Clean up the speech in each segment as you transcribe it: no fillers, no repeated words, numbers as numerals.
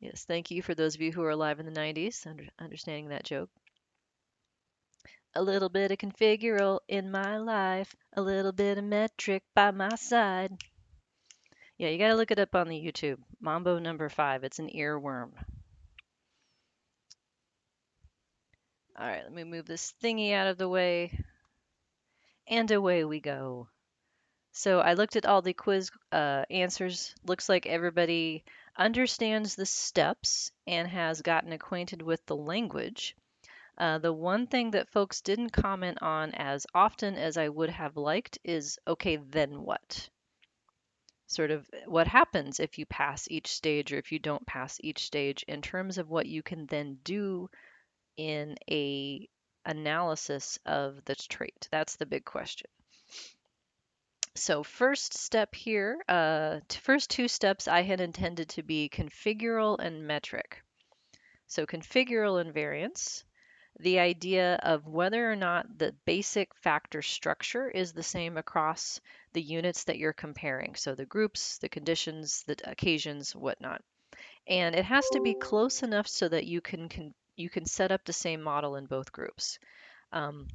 Yes, thank you for those of you who are alive in the 90s, understanding that joke. A little bit of configural in my life, a little bit of metric by my side. Yeah, you gotta look it up on the YouTube. Mambo number 5. It's an earworm. All right, let me move this thingy out of the way, and away we go. So I looked at all the quiz answers. Looks like everybody understands the steps and has gotten acquainted with the language. The one thing that folks didn't comment on as often as I would have liked is, okay, then what? Sort of what happens if you pass each stage or if you don't pass each stage in terms of what you can then do in a analysis of the trait. That's the big question. So first step here, first two steps I had intended to be configural and metric. So configural invariance, the idea of whether or not the basic factor structure is the same across the units that you're comparing. So the groups, the conditions, the occasions, whatnot. And it has to be close enough so that you can set up the same model in both groups. Um,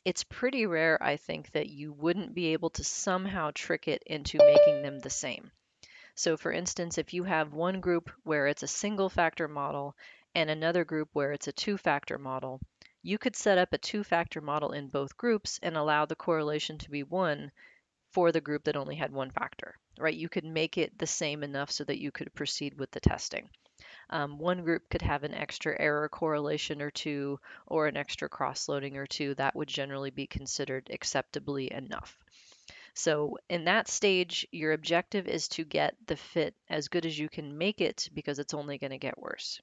it's pretty rare, I think, that you wouldn't be able to somehow trick it into making them the same. So for instance, if you have one group where it's a single factor model and another group where it's a two-factor model, you could set up a two-factor model in both groups and allow the correlation to be 1 for the group that only had one factor, right? You could make it the same enough so that you could proceed with the testing. One group could have an extra error correlation or two, or an extra cross-loading or two. That would generally be considered acceptably enough. So in that stage, your objective is to get the fit as good as you can make it because it's only going to get worse.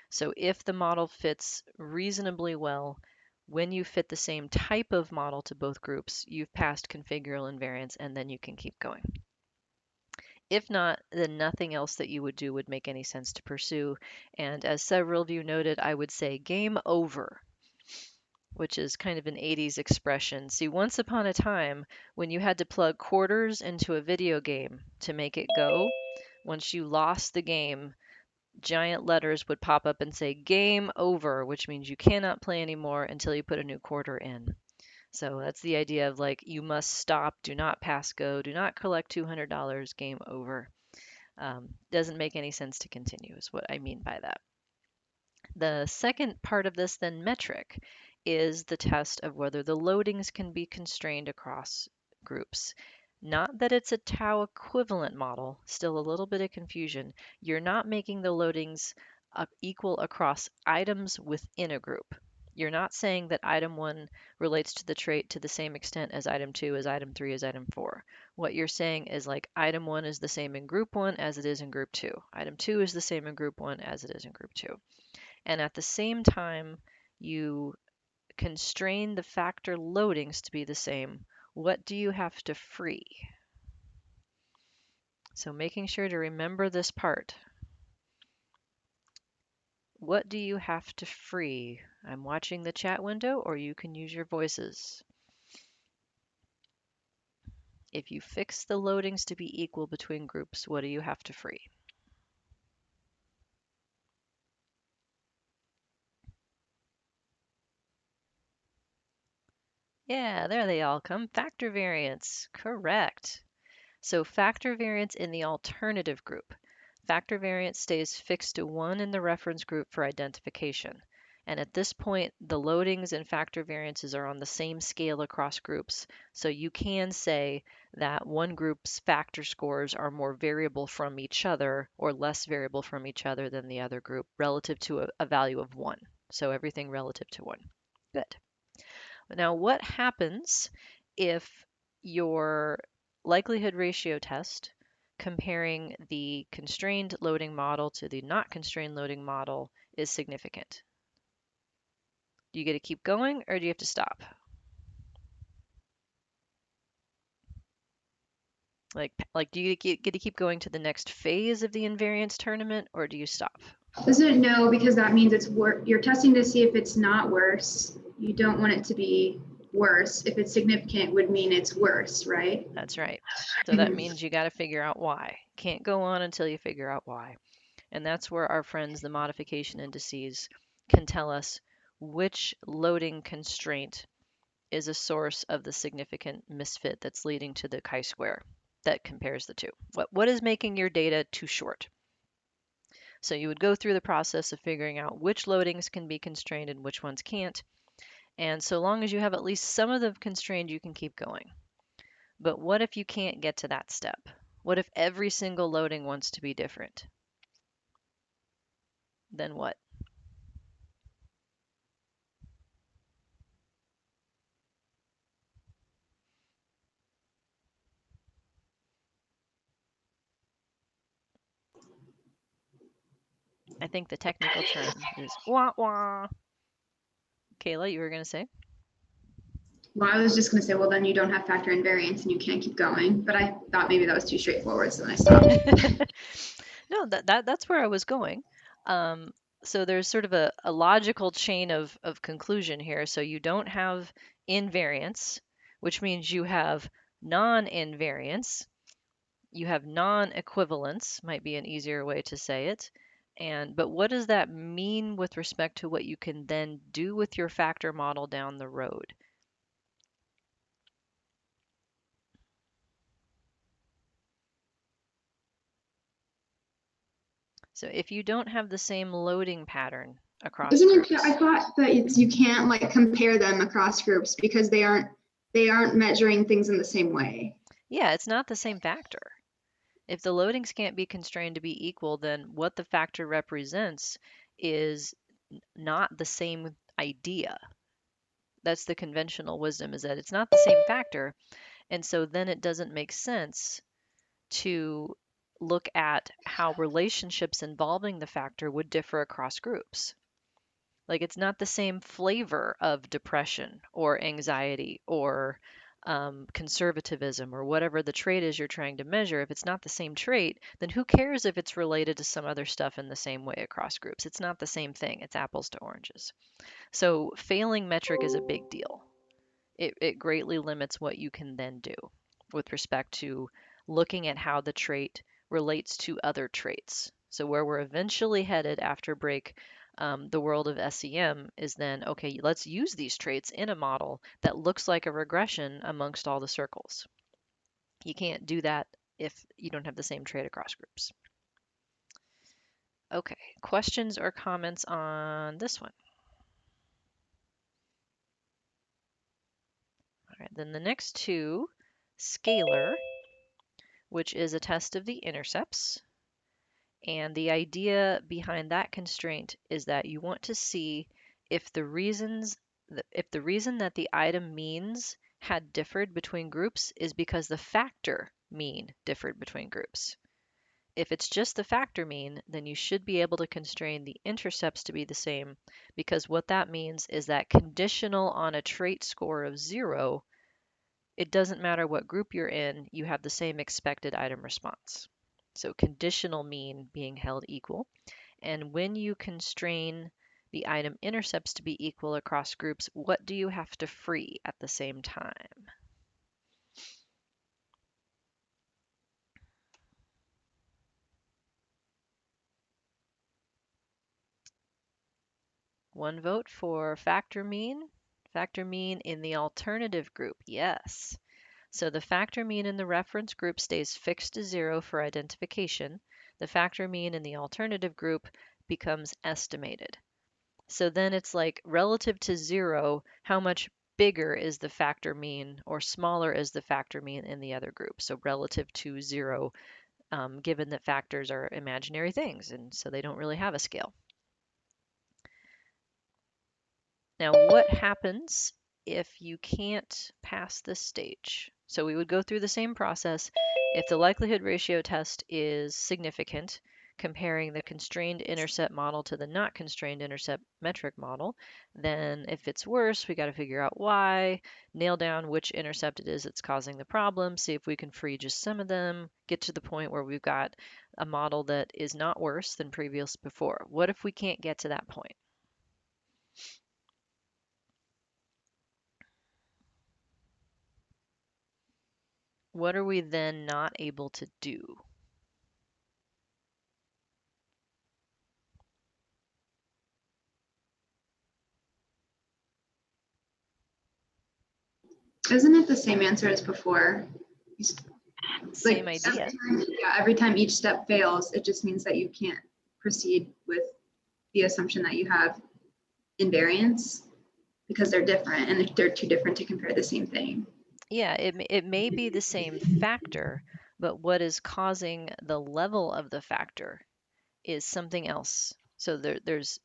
So if the model fits reasonably well, when you fit the same type of model to both groups, you've passed configural invariance and then you can keep going. If not, then nothing else that you would do would make any sense to pursue. And as several of you noted, I would say game over, which is kind of an 80s expression. See, once upon a time, when you had to plug quarters into a video game to make it go, once you lost the game, giant letters would pop up and say game over, which means you cannot play anymore until you put a new quarter in. So that's the idea of like, you must stop, do not pass go, do not collect $200, game over. Doesn't make any sense to continue, is what I mean by that. The second part of this, then, metric, is the test of whether the loadings can be constrained across groups. Not that it's a tau equivalent model, still a little bit of confusion. You're not making the loadings equal across items within a group. You're not saying that item 1 relates to the trait to the same extent as item 2, as item 3, as item 4. What you're saying is like item 1 is the same in group 1 as it is in group 2. Item 2 is the same in group 1 as it is in group 2. And at the same time, you constrain the factor loadings to be the same. What do you have to free? So making sure to remember this part. What do you have to free? I'm watching the chat window, or you can use your voices. If you fix the loadings to be equal between groups, what do you have to free? Yeah, there they all come. Factor variance. Correct. So factor variance in the alternative group. Factor variance stays fixed to 1 in the reference group for identification. And at this point, the loadings and factor variances are on the same scale across groups. So you can say that one group's factor scores are more variable from each other or less variable from each other than the other group relative to a value of 1. So everything relative to 1. Good. Now, what happens if your likelihood ratio test comparing the constrained loading model to the not constrained loading model is significant? Do you get to keep going or do you have to stop? Like do you get to keep going to the next phase of the invariance tournament or do you stop? Doesn't know because that means it's you're testing to see if it's not worse. You don't want it to be worse. If it's significant, would mean it's worse, right? That's right. So that means you got to figure out why. Can't go on until you figure out why. And that's where our friends, the modification indices, can tell us which loading constraint is a source of the significant misfit that's leading to the chi-square that compares the two. What is making your data too short? So you would go through the process of figuring out which loadings can be constrained and which ones can't. And so long as you have at least some of them constrained, you can keep going. But what if you can't get to that step? What if every single loading wants to be different? Then what? I think the technical term is wah wah. Kayla, you were going to say? Well, I was just going to say, well, then you don't have factor invariance and you can't keep going. But I thought maybe that was too straightforward, so then I stopped. No, that's where I was going. Um, so there's sort of a logical chain of conclusion here. So you don't have invariance, which means you have non-invariance. You have non-equivalence, might be an easier way to say it. But what does that mean with respect to what you can then do with your factor model down the road? So if you don't have the same loading pattern across Isn't it? I groups, thought that you can't like compare them across groups because they aren't measuring things in the same way. yeah, it's not the same factor. If the loadings can't be constrained to be equal, then what the factor represents is not the same idea. That's the conventional wisdom, is that it's not the same factor. And so then it doesn't make sense to look at how relationships involving the factor would differ across groups. Like it's not the same flavor of depression or anxiety or conservatism or whatever the trait is you're trying to measure. If it's not the same trait, then who cares if it's related to some other stuff in the same way across groups? It's not the same thing. It's apples to oranges. So failing metric is a big deal. It greatly limits what you can then do with respect to looking at how the trait relates to other traits. So where we're eventually headed after break, the world of SEM is then, okay, let's use these traits in a model that looks like a regression amongst all the circles. You can't do that if you don't have the same trait across groups. Okay, questions or comments on this one? All right, then the next two, scalar, which is a test of the intercepts. And the idea behind that constraint is that you want to see if the reason that the item means had differed between groups is because the factor mean differed between groups. If it's just the factor mean, then you should be able to constrain the intercepts to be the same, because what that means is that conditional on a trait score of 0, it doesn't matter what group you're in, you have the same expected item response. So conditional mean being held equal. And when you constrain the item intercepts to be equal across groups, what do you have to free at the same time? One vote for factor mean. Factor mean in the alternative group, yes. So the factor mean in the reference group stays fixed to 0 for identification. The factor mean in the alternative group becomes estimated. So then it's like relative to 0, how much bigger is the factor mean or smaller is the factor mean in the other group? So relative to 0, given that factors are imaginary things and so they don't really have a scale. Now, what happens if you can't pass this stage? So we would go through the same process. If the likelihood ratio test is significant, comparing the constrained intercept model to the not constrained intercept metric model, then if it's worse, we got to figure out why, nail down which intercept it is that's causing the problem, see if we can free just some of them, get to the point where we've got a model that is not worse than previous before. What if we can't get to that point? What are we then not able to do? Isn't it the same answer as before? Same Like idea. every time each step fails, it just means that you can't proceed with the assumption that you have invariance because they're different and they're too different to compare the same thing. Yeah, it may be the same factor, but what is causing the level of the factor is something else. So there's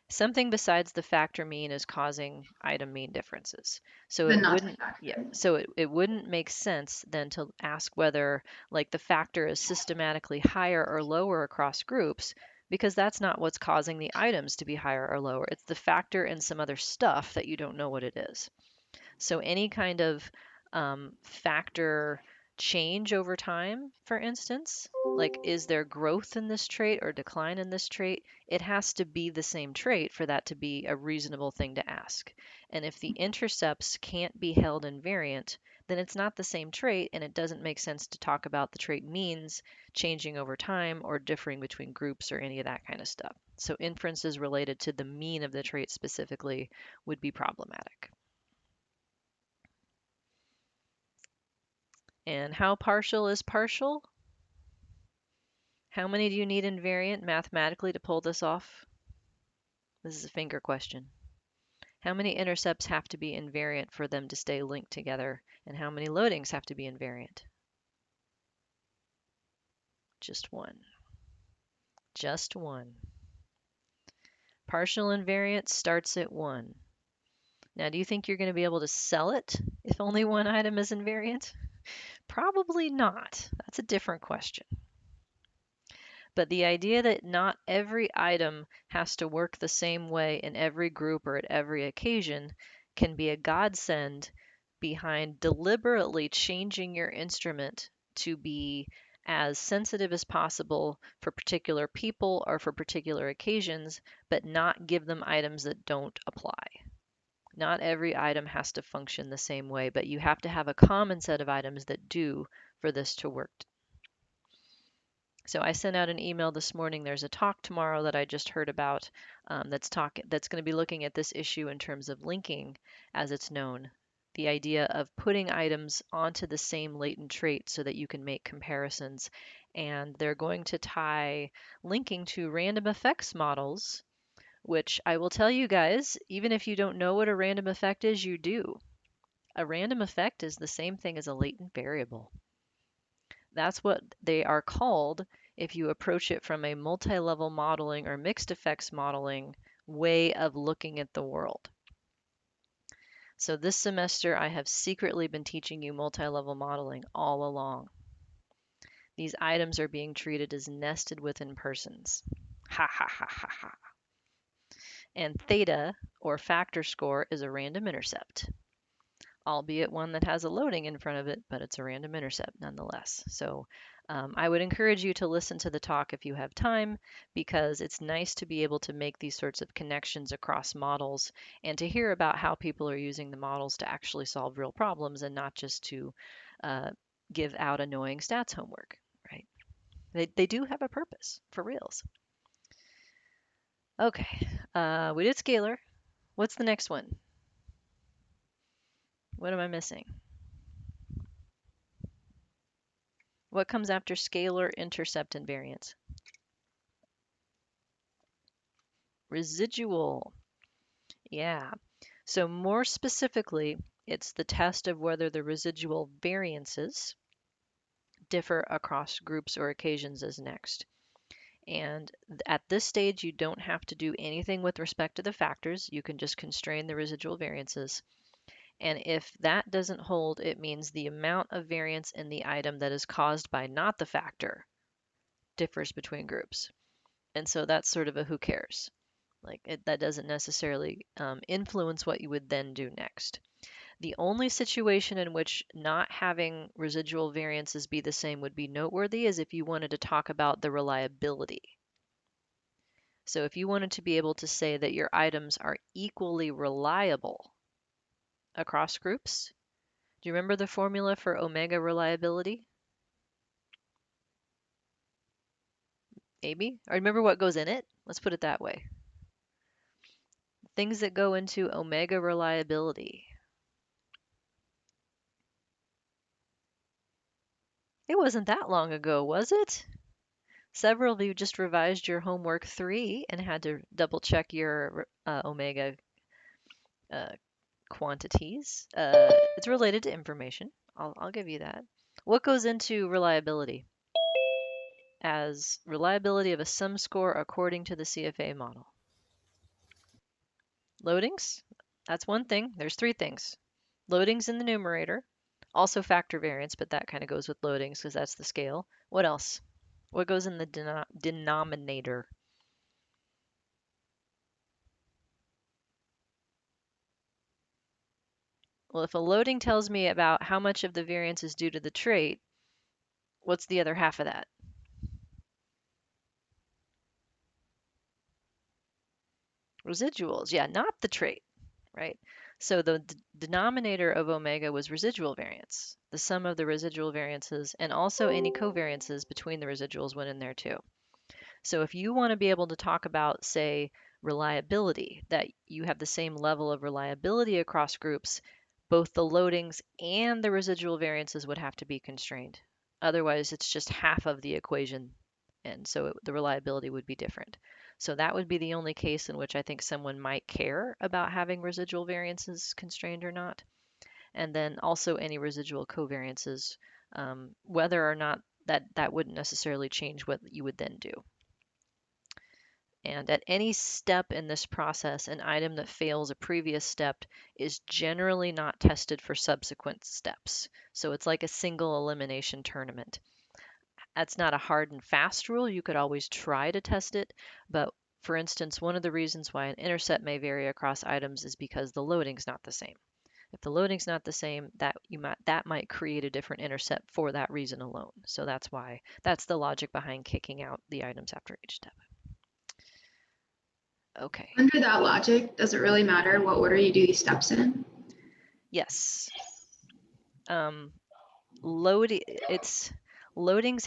something besides the factor mean is causing item mean differences. So But it not the wouldn't, yeah, factor. so it wouldn't make sense then to ask whether like the factor is systematically higher or lower across groups because that's not what's causing the items to be higher or lower. It's the factor and some other stuff that you don't know what it is. So any kind of factor change over time, for instance, like is there growth in this trait or decline in this trait? It has to be the same trait for that to be a reasonable thing to ask. And if the intercepts can't be held invariant, then it's not the same trait and it doesn't make sense to talk about the trait means changing over time or differing between groups or any of that kind of stuff. So inferences related to the mean of the trait specifically would be problematic. And how partial is partial? How many do you need invariant mathematically to pull this off? This is a finger question. How many intercepts have to be invariant for them to stay linked together? And how many loadings have to be invariant? Just one. Just one. Partial invariance starts at 1. Now, do you think you're going to be able to sell it if only one item is invariant? Probably not. That's a different question. But the idea that not every item has to work the same way in every group or at every occasion can be a godsend behind deliberately changing your instrument to be as sensitive as possible for particular people or for particular occasions, but not give them items that don't apply. Not every item has to function the same way, but you have to have a common set of items that do for this to work. So I sent out an email this morning. There's a talk tomorrow that I just heard about that's going to be looking at this issue in terms of linking, as it's known. The idea of putting items onto the same latent trait so that you can make comparisons. And they're going to tie linking to random effects models, which I will tell you guys, even if you don't know what a random effect is, you do. A random effect is the same thing as a latent variable. That's what they are called if you approach it from a multi-level modeling or mixed effects modeling way of looking at the world. So this semester, I have secretly been teaching you multi-level modeling all along. These items are being treated as nested within persons. Ha ha ha ha ha. And theta, or factor score, is a random intercept, albeit one that has a loading in front of it, but it's a random intercept nonetheless. So I would encourage you to listen to the talk if you have time, because it's nice to be able to make these sorts of connections across models and to hear about how people are using the models to actually solve real problems and not just to give out annoying stats homework, right? They do have a purpose, for reals. Okay, we did scalar. What's the next one? What am I missing? What comes after scalar, intercept, and variance? Residual. Yeah. So more specifically, it's the test of whether the residual variances differ across groups or occasions is next. And at this stage, you don't have to do anything with respect to the factors. You can just constrain the residual variances. And if that doesn't hold, it means the amount of variance in the item that is caused by not the factor differs between groups. And so that's sort of a who cares. That doesn't necessarily influence what you would then do next. The only situation in which not having residual variances be the same would be noteworthy is if you wanted to talk about the reliability. So if you wanted to be able to say that your items are equally reliable across groups, do you remember the formula for omega reliability? Maybe? Or remember what goes in it? Let's put it that way. Things that go into omega reliability. It wasn't that long ago, was it? Several of you just revised your homework 3 and had to double check your omega uh, quantities. It's related to information. I'll give you that. What goes into reliability as reliability of a sum score according to the CFA model? Loadings, that's one thing. There's 3 things. Loadings in the numerator, also factor variance, but that kind of goes with loadings because that's the scale. What else? What goes in the denominator? Well, if a loading tells me about how much of the variance is due to the trait, what's the other half of that? Residuals. Yeah, not the trait, right? So the denominator of omega was residual variance. The sum of the residual variances and also any covariances between the residuals went in there too. So if you want to be able to talk about, say, reliability, that you have the same level of reliability across groups, both the loadings and the residual variances would have to be constrained. Otherwise, it's just half of the equation, and so the reliability would be different. So that would be the only case in which I think someone might care about having residual variances constrained or not. And then also any residual covariances, whether or not that wouldn't necessarily change what you would then do. And at any step in this process, an item that fails a previous step is generally not tested for subsequent steps. So it's like a single elimination tournament. That's not a hard and fast rule. You could always try to test it. But for instance, one of the reasons why an intercept may vary across items is because the loading's not the same. If the loading's not the same, that might create a different intercept for that reason alone. So that's the logic behind kicking out the items after each step. Okay. Under that logic, does it really matter what order you do these steps in? Yes. Um, loadings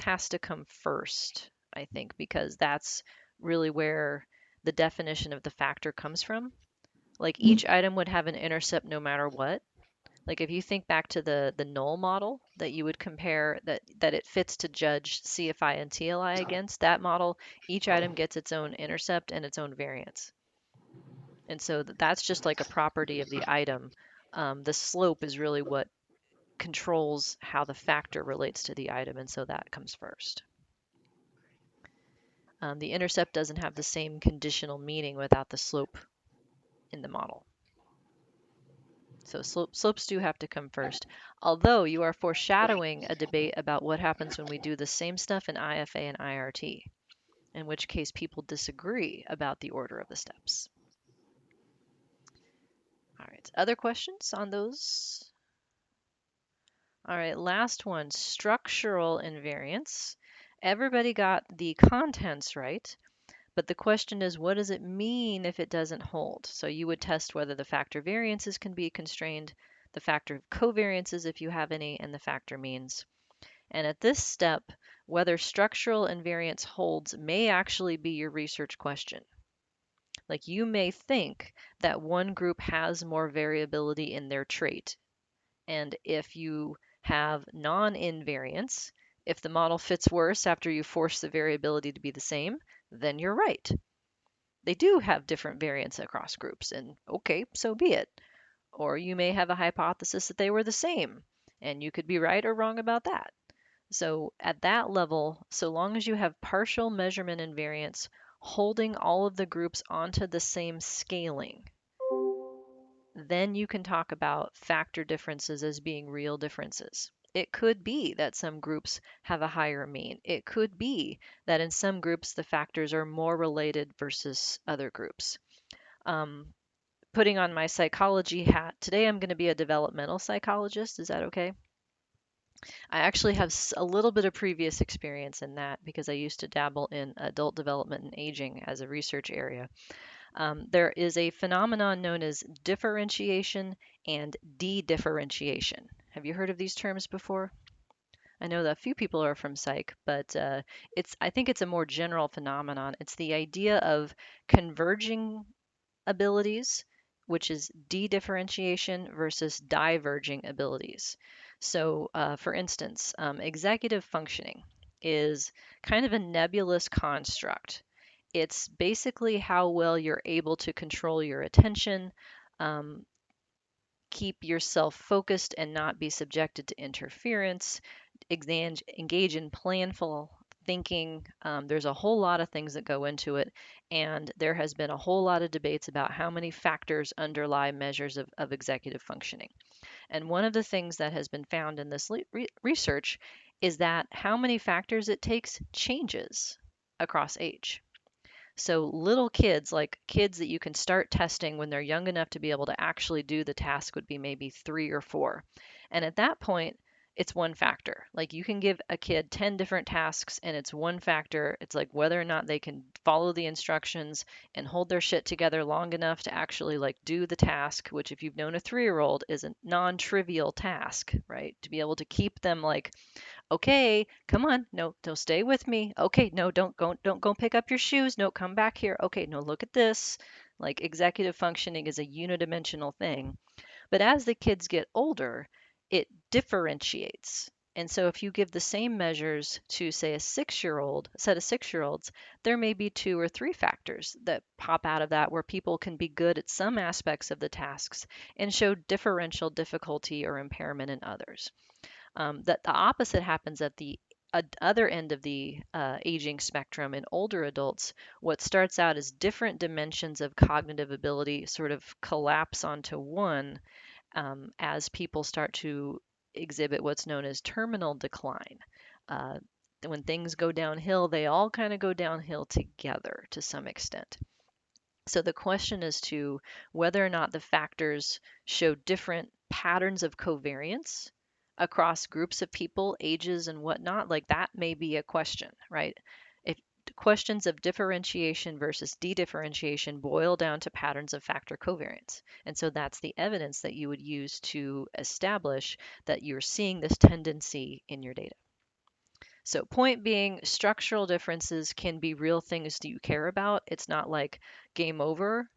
has to come first, I think, because that's really where the definition of the factor comes from. Like each item would have an intercept no matter what. Like if you think back to the null model that you would compare that it fits to judge CFI and TLI against, that model, each item gets its own intercept and its own variance. And so that's just like a property of the item. The slope is really what controls how the factor relates to the item, and so that comes first. The intercept doesn't have the same conditional meaning without the slope in the model. So slopes do have to come first, although you are foreshadowing a debate about what happens when we do the same stuff in IFA and IRT, in which case people disagree about the order of the steps. All right, other questions on those? All right, last one, structural invariance. Everybody got the contents right, but the question is, what does it mean if it doesn't hold? So you would test whether the factor variances can be constrained, the factor covariances if you have any, and the factor means. And at this step, whether structural invariance holds may actually be your research question. Like you may think that one group has more variability in their trait, and if you have non-invariance, if the model fits worse after you force the variability to be the same, then you're right. They do have different variance across groups, and okay, so be it. Or you may have a hypothesis that they were the same, and you could be right or wrong about that. So at that level, so long as you have partial measurement invariance holding all of the groups onto the same scaling, then you can talk about factor differences as being real differences. It could be that some groups have a higher mean. It could be that in some groups the factors are more related versus other groups. Putting on my psychology hat, today I'm going to be a developmental psychologist. Is that okay? I actually have a little bit of previous experience in that because I used to dabble in adult development and aging as a research area. There is a phenomenon known as differentiation and de-differentiation. Have you heard of these terms before? I know that a few people are from psych, but I think it's a more general phenomenon. It's the idea of converging abilities, which is de-differentiation versus diverging abilities. So, for instance, executive functioning is kind of a nebulous construct. It's basically how well you're able to control your attention, um, keep yourself focused and not be subjected to interference, engage in planful thinking. There's a whole lot of things that go into it, and there has been a whole lot of debates about how many factors underlie measures of executive functioning. And one of the things that has been found in this research is that how many factors it takes changes across age. So little kids, like kids that you can start testing when they're young enough to be able to actually do the task would be maybe 3 or 4. And at that point, it's one factor. Like you can give a kid 10 different tasks and it's one factor. It's like whether or not they can follow the instructions and hold their shit together long enough to actually like do the task, which if you've known a 3-year-old is a non-trivial task, right? To be able to keep them like okay, come on, no, don't stay with me. Okay, no, don't go pick up your shoes. No, come back here. Okay, no, look at this. Like executive functioning is a unidimensional thing. But as the kids get older, it differentiates. And so if you give the same measures to, say, a 6-year-old, a set of 6-year-olds, there may be 2 or 3 factors that pop out of that where people can be good at some aspects of the tasks and show differential difficulty or impairment in others. That the opposite happens at the other end of the aging spectrum in older adults. What starts out as different dimensions of cognitive ability sort of collapse onto one as people start to exhibit what's known as terminal decline. Uh, when things go downhill, they all kind of go downhill together to some extent. So the question is to whether or not the factors show different patterns of covariance across groups of people, ages, and whatnot. Like that may be a question, right? If questions of differentiation versus de-differentiation boil down to patterns of factor covariance. And so that's the evidence that you would use to establish that you're seeing this tendency in your data. So, point being, structural differences can be real things that you care about. It's not like game over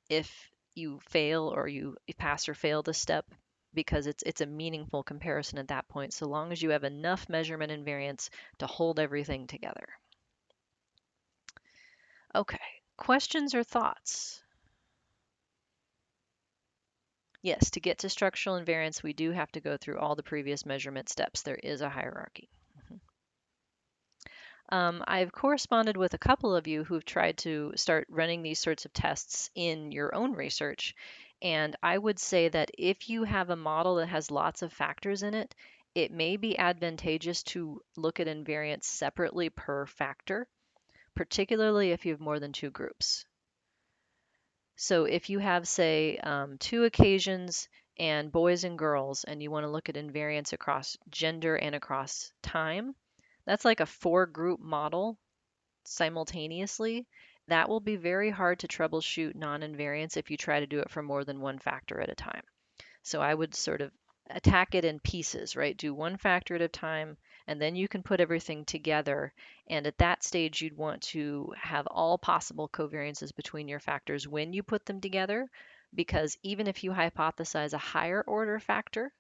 if you fail or you pass or fail the step because it's a meaningful comparison at that point, so long as you have enough measurement and variance to hold everything together. Okay, questions or thoughts? Yes, to get to structural invariance, we do have to go through all the previous measurement steps. There is a hierarchy. I've corresponded with a couple of you who've tried to start running these sorts of tests in your own research. And I would say that if you have a model that has lots of factors in it, it may be advantageous to look at invariance separately per factor, particularly if you have more than 2 groups. So if you have, say, 2 occasions and boys and girls, and you want to look at invariance across gender and across time, that's like a 4-group model simultaneously. That will be very hard to troubleshoot non-invariance if you try to do it for more than one factor at a time. So I would sort of attack it in pieces, right? Do one factor at a time, and then you can put everything together. And at that stage, you'd want to have all possible covariances between your factors when you put them together, because even if you hypothesize a higher order factor,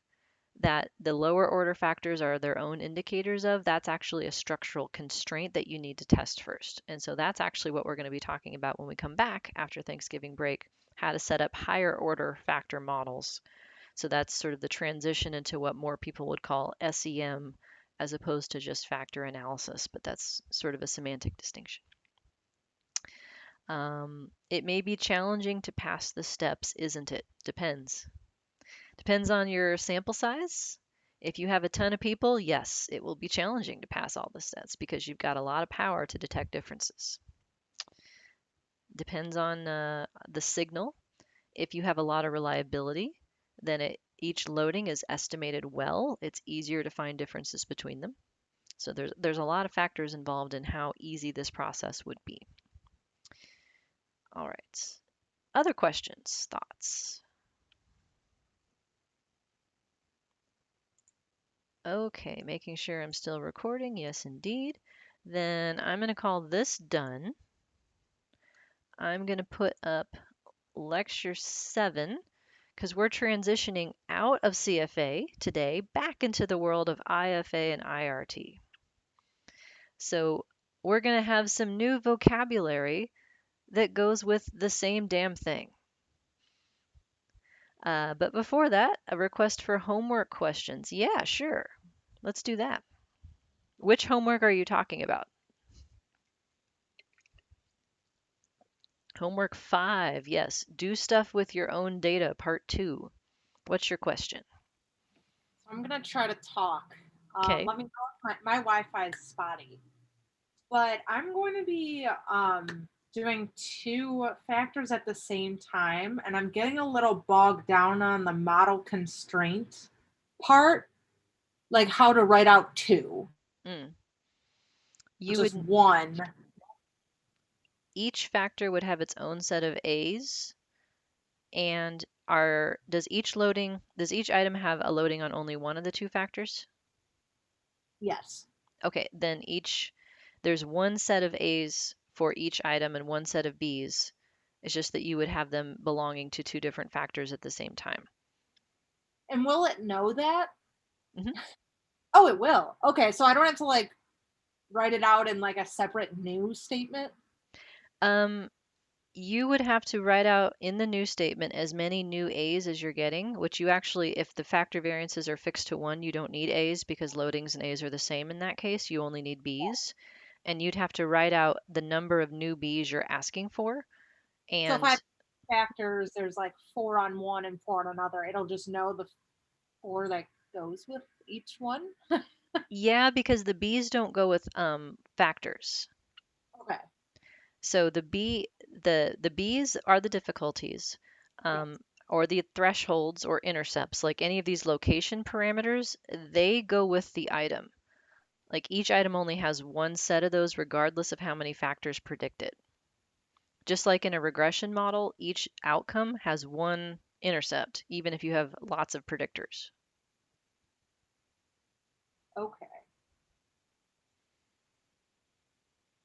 that the lower order factors are their own indicators of, that's actually a structural constraint that you need to test first. And so that's actually what we're going to be talking about when we come back after Thanksgiving break, how to set up higher order factor models. So that's sort of the transition into what more people would call SEM as opposed to just factor analysis, but that's sort of a semantic distinction. It may be challenging to pass the steps, isn't it? Depends. Depends on your sample size. If you have a ton of people, yes, it will be challenging to pass all the steps because you've got a lot of power to detect differences. Depends on the signal. If you have a lot of reliability, then each loading is estimated well. It's easier to find differences between them. So there's a lot of factors involved in how easy this process would be. All right. Other questions, thoughts? Okay, making sure I'm still recording. Yes, indeed. Then I'm going to call this done. I'm going to put up lecture 7 because we're transitioning out of CFA today back into the world of IFA and IRT. So we're going to have some new vocabulary that goes with the same damn thing. But before that, a request for homework questions. Yeah, sure. Let's do that. Which homework are you talking about? Homework 5, yes. Do stuff with your own data, part 2. What's your question? So I'm gonna try to talk. Okay. Let me know if my Wi-Fi is spotty. But I'm going to be doing two factors at the same time, and I'm getting a little bogged down on the model constraint part, like how to write out two, Mm. not You just would one. Each factor would have its own set of A's, and does each item have a loading on only one of the two factors? Yes. Okay, then there's one set of A's for each item and one set of B's. It's just that you would have them belonging to two different factors at the same time. And will it know that? Mhm. Oh, it will. Okay, so I don't have to like write it out in like a separate new statement. Um, you would have to write out in the new statement as many new A's as you're getting, which you actually, if the factor variances are fixed to 1, you don't need A's because loadings and A's are the same in that case. You only need B's. And you'd have to write out the number of new B's you're asking for. So if I And have factors, there's like 4 on one and 4 on another. It'll just know the 4 that goes with each one. yeah, because the B's don't go with factors. Okay. So the B's are the difficulties, Yes. um, or the thresholds or intercepts. Like any of these location parameters, they go with the item. Like each item only has one set of those regardless of how many factors predict it. Just like in a regression model, each outcome has one intercept, even if you have lots of predictors. Okay.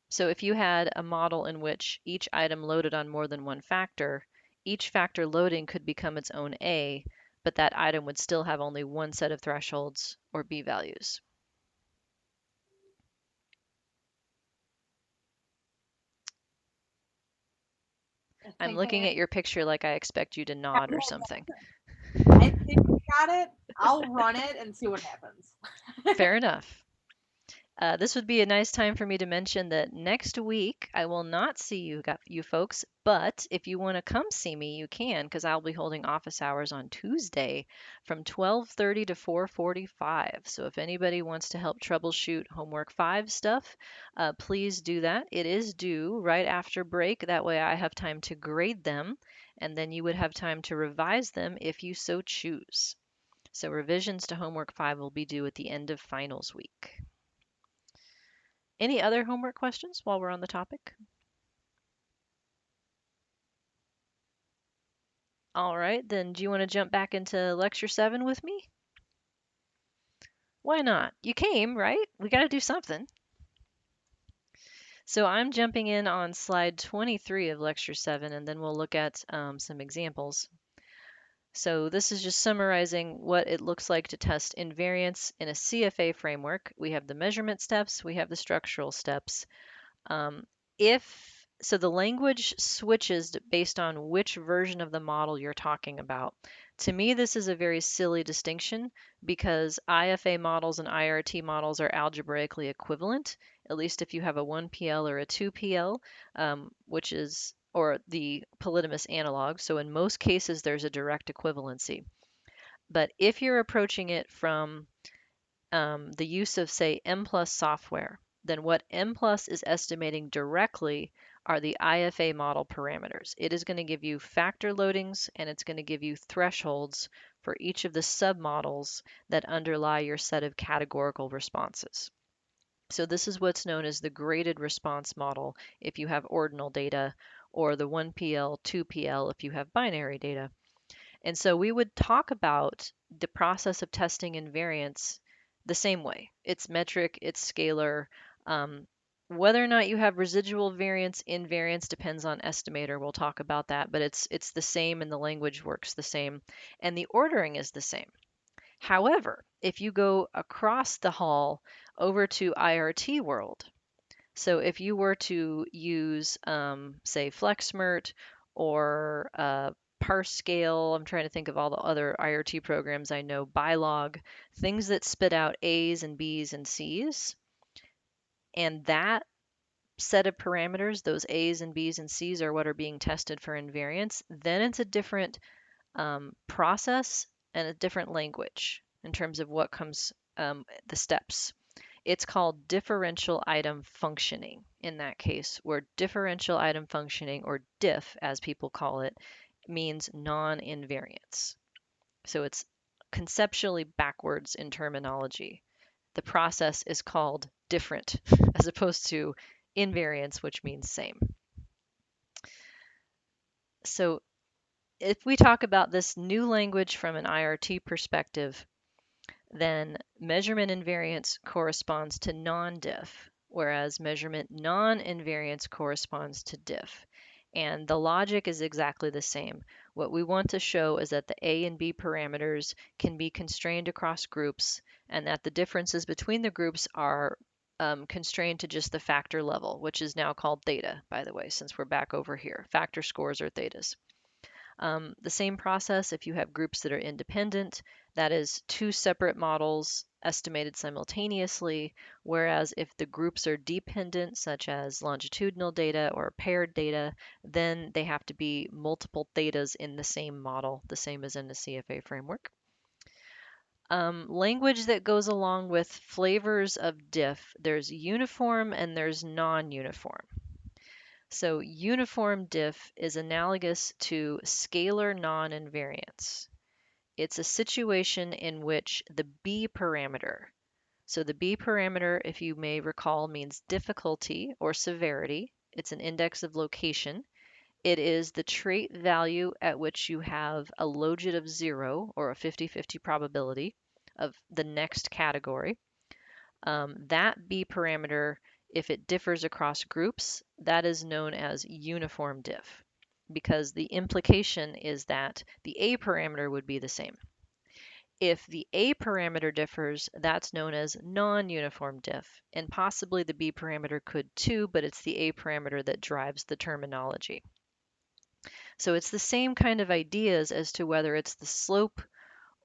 So if you had a model in which each item loaded on more than one factor, each factor loading could become its own A, but that item would still have only one set of thresholds or B values. I I'm think looking at your picture like I expect you to nod or something. I think I got it. I'll run it and see what happens. Fair enough. This would be a nice time for me to mention that next week I will not see you folks, but if you want to come see me, you can because I'll be holding office hours on Tuesday from 12:30 to 4:45. So if anybody wants to help troubleshoot homework 5 stuff, please do that. It is due right after break. That way I have time to grade them, and then you would have time to revise them if you so choose. So revisions to homework 5 will be due at the end of finals week. Any other homework questions while we're on the topic? All right, then do you want to jump back into lecture 7 with me? Why not? You came, right? We got to do something. So I'm jumping in on slide 23 of lecture 7, and then we'll look at some examples. So this is just summarizing what it looks like to test invariance in a CFA framework. We have the measurement steps, we have the structural steps. Um, if so, the language switches based on which version of the model you're talking about. To me, this is a very silly distinction because IFA models and IRT models are algebraically equivalent, at least if you have a 1PL or a 2PL, or the polytomous analog. So in most cases, there's a direct equivalency. But if you're approaching it from the use of, say, M plus software, then what M plus is estimating directly are the IFA model parameters. It is going to give you factor loadings and it's going to give you thresholds for each of the submodels that underlie your set of categorical responses. So this is what's known as the graded response model if you have ordinal data, or the 1PL, 2PL if you have binary data. And so we would talk about the process of testing invariance the same way. It's metric, it's scalar. Um, Whether or not you have residual variance, invariance depends on estimator. We'll talk about that, but it's the same and the language works the same and the ordering is the same. However, if you go across the hall over to IRT world, so if you were to use, say, FlexMert or Parse Scale, I'm trying to think of all the other IRT programs I know, Bylog, things that spit out A's and B's and C's, and that set of parameters, those A's and B's and C's are what are being tested for invariance, then it's a different process and a different language in terms of what comes, the steps. It's called differential item functioning in that case, where differential item functioning, or Diff as people call it, means non-invariance. So it's conceptually backwards in terminology. The process is called different as opposed to invariance, which means same. So if we talk about this new language from an IRT perspective, then measurement invariance corresponds to non-diff, whereas measurement non-invariance corresponds to diff. And the logic is exactly the same. What we want to show is that the A and B parameters can be constrained across groups and that the differences between the groups are constrained to just the factor level, which is now called theta, by the way, since we're back over here. Factor scores are thetas. The same process if you have groups that are independent, that is two separate models estimated simultaneously, whereas if the groups are dependent, such as longitudinal data or paired data, then they have to be multiple thetas in the same model, the same as in the CFA framework. Language that goes along with flavors of diff, there's uniform and there's non-uniform. So uniform diff is analogous to scalar non-invariance. It's a situation in which the B parameter, so the B parameter, if you may recall, means difficulty or severity. It's an index of location. It is the trait value at which you have a logit of 0 or a 50-50 probability of the next category. That B parameter, if it differs across groups, that is known as uniform diff, because the implication is that the A parameter would be the same. If the A parameter differs, that's known as non-uniform diff, and possibly the B parameter could too, but it's the A parameter that drives the terminology. So it's the same kind of ideas as to whether it's the slope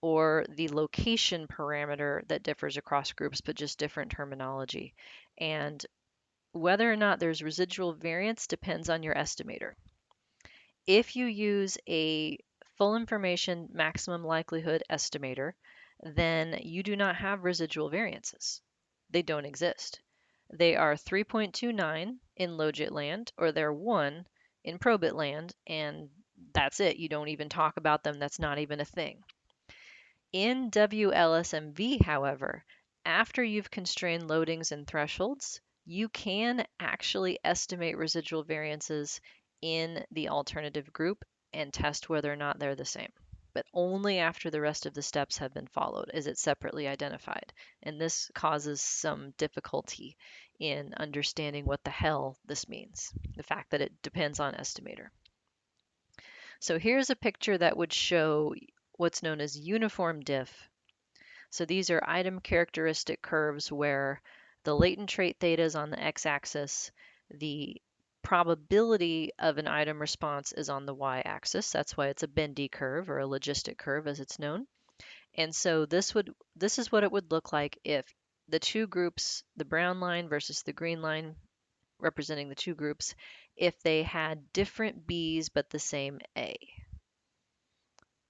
or the location parameter that differs across groups, but just different terminology. And whether or not there's residual variance depends on your estimator. If you use a full information maximum likelihood estimator, then you do not have residual variances. They don't exist. They are 3.29 in logit land, or they're 1 in probit land, and that's it. You don't even talk about them. That's not even a thing. In WLSMV, however, after you've constrained loadings and thresholds, you can actually estimate residual variances in the alternative group and test whether or not they're the same, but only after the rest of the steps have been followed is it separately identified. And this causes some difficulty in understanding what the hell this means, the fact that it depends on estimator. So here's a picture that would show what's known as uniform diff. So these are item characteristic curves where the latent trait theta is on the x-axis, the probability of an item response is on the y-axis. That's why it's a bendy curve, or a logistic curve as it's known. And so this is what it would look like if the two groups, the brown line versus the green line representing the two groups, if they had different B's but the same A.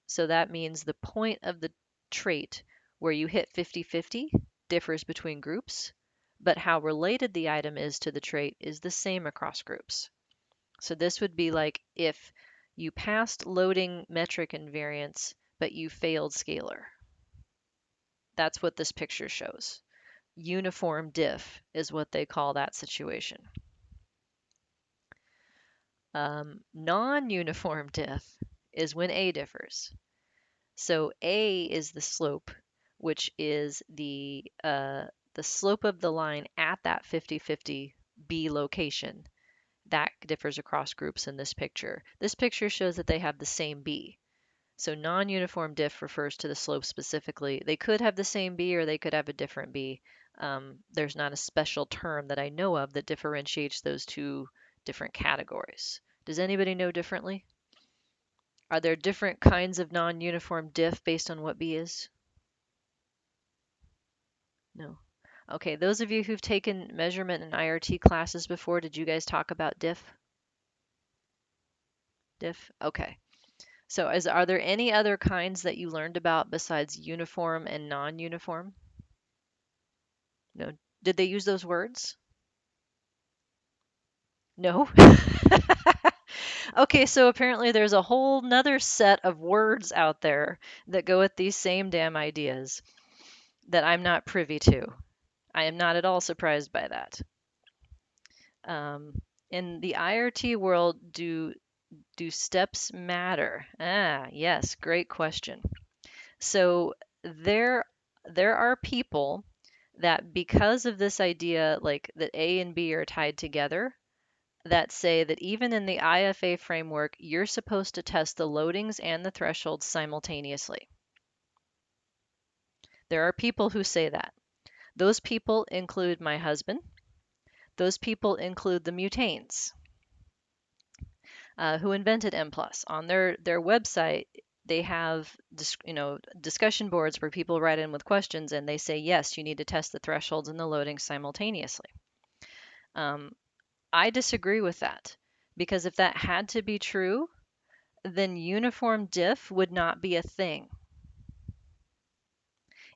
So that means the point of the trait where you hit 50-50 differs between groups, but how related the item is to the trait is the same across groups. So this would be like if you passed loading metric invariance, but you failed scalar. That's what this picture shows. Uniform diff is what they call that situation. Non-uniform diff is when A differs. So A is the slope, which is the slope of the line at that 50-50 B location. That differs across groups in this picture. This picture shows that they have the same B. So non-uniform diff refers to the slope specifically. They could have the same B or they could have a different B. There's not a special term that I know of that differentiates those two different categories. Does anybody know differently? Are there different kinds of non-uniform diff based on what B is? No. Okay, those of you who've taken measurement and IRT classes before, did you guys talk about diff? Diff? Okay. So are there any other kinds that you learned about besides uniform and non-uniform? No. Did they use those words? No. Okay, so apparently there's a whole nother set of words out there that go with these same damn ideas that I'm not privy to. I am not at all surprised by that. In the IRT world, do steps matter? Ah, yes, great question. So there are people that because of this idea, like that A and B are tied together, that say that even in the IFA framework, you're supposed to test the loadings and the thresholds simultaneously. There are people who say that. Those people include my husband. Those people include the mutanes who invented M+. On their website, they have discussion boards where people write in with questions and they say, yes, you need to test the thresholds and the loading simultaneously. I disagree with that because if that had to be true, then uniform diff would not be a thing.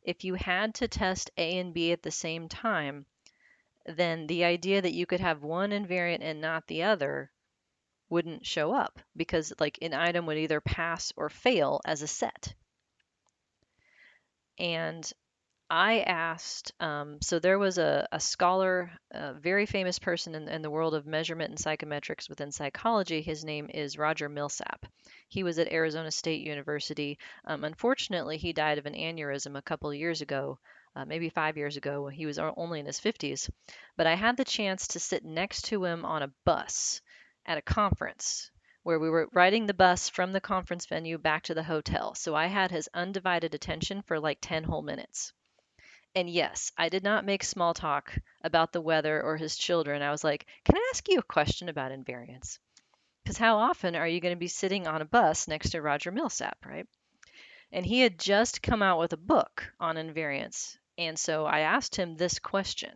If you had to test A and B at the same time, then the idea that you could have one invariant and not the other wouldn't show up because like an item would either pass or fail as a set. And I asked, so there was a scholar, a very famous person in the world of measurement and psychometrics within psychology. His name is Roger Millsap. He was at Arizona State University. Unfortunately, he died of an aneurysm a couple of years ago, maybe 5 years ago. He was only in his 50s. But I had the chance to sit next to him on a bus at a conference where we were riding the bus from the conference venue back to the hotel. So I had his undivided attention for like 10 whole minutes. And yes, I did not make small talk about the weather or his children. I was like, can I ask you a question about invariance? Because how often are you going to be sitting on a bus next to Roger Millsap, right? And he had just come out with a book on invariance. And so I asked him this question.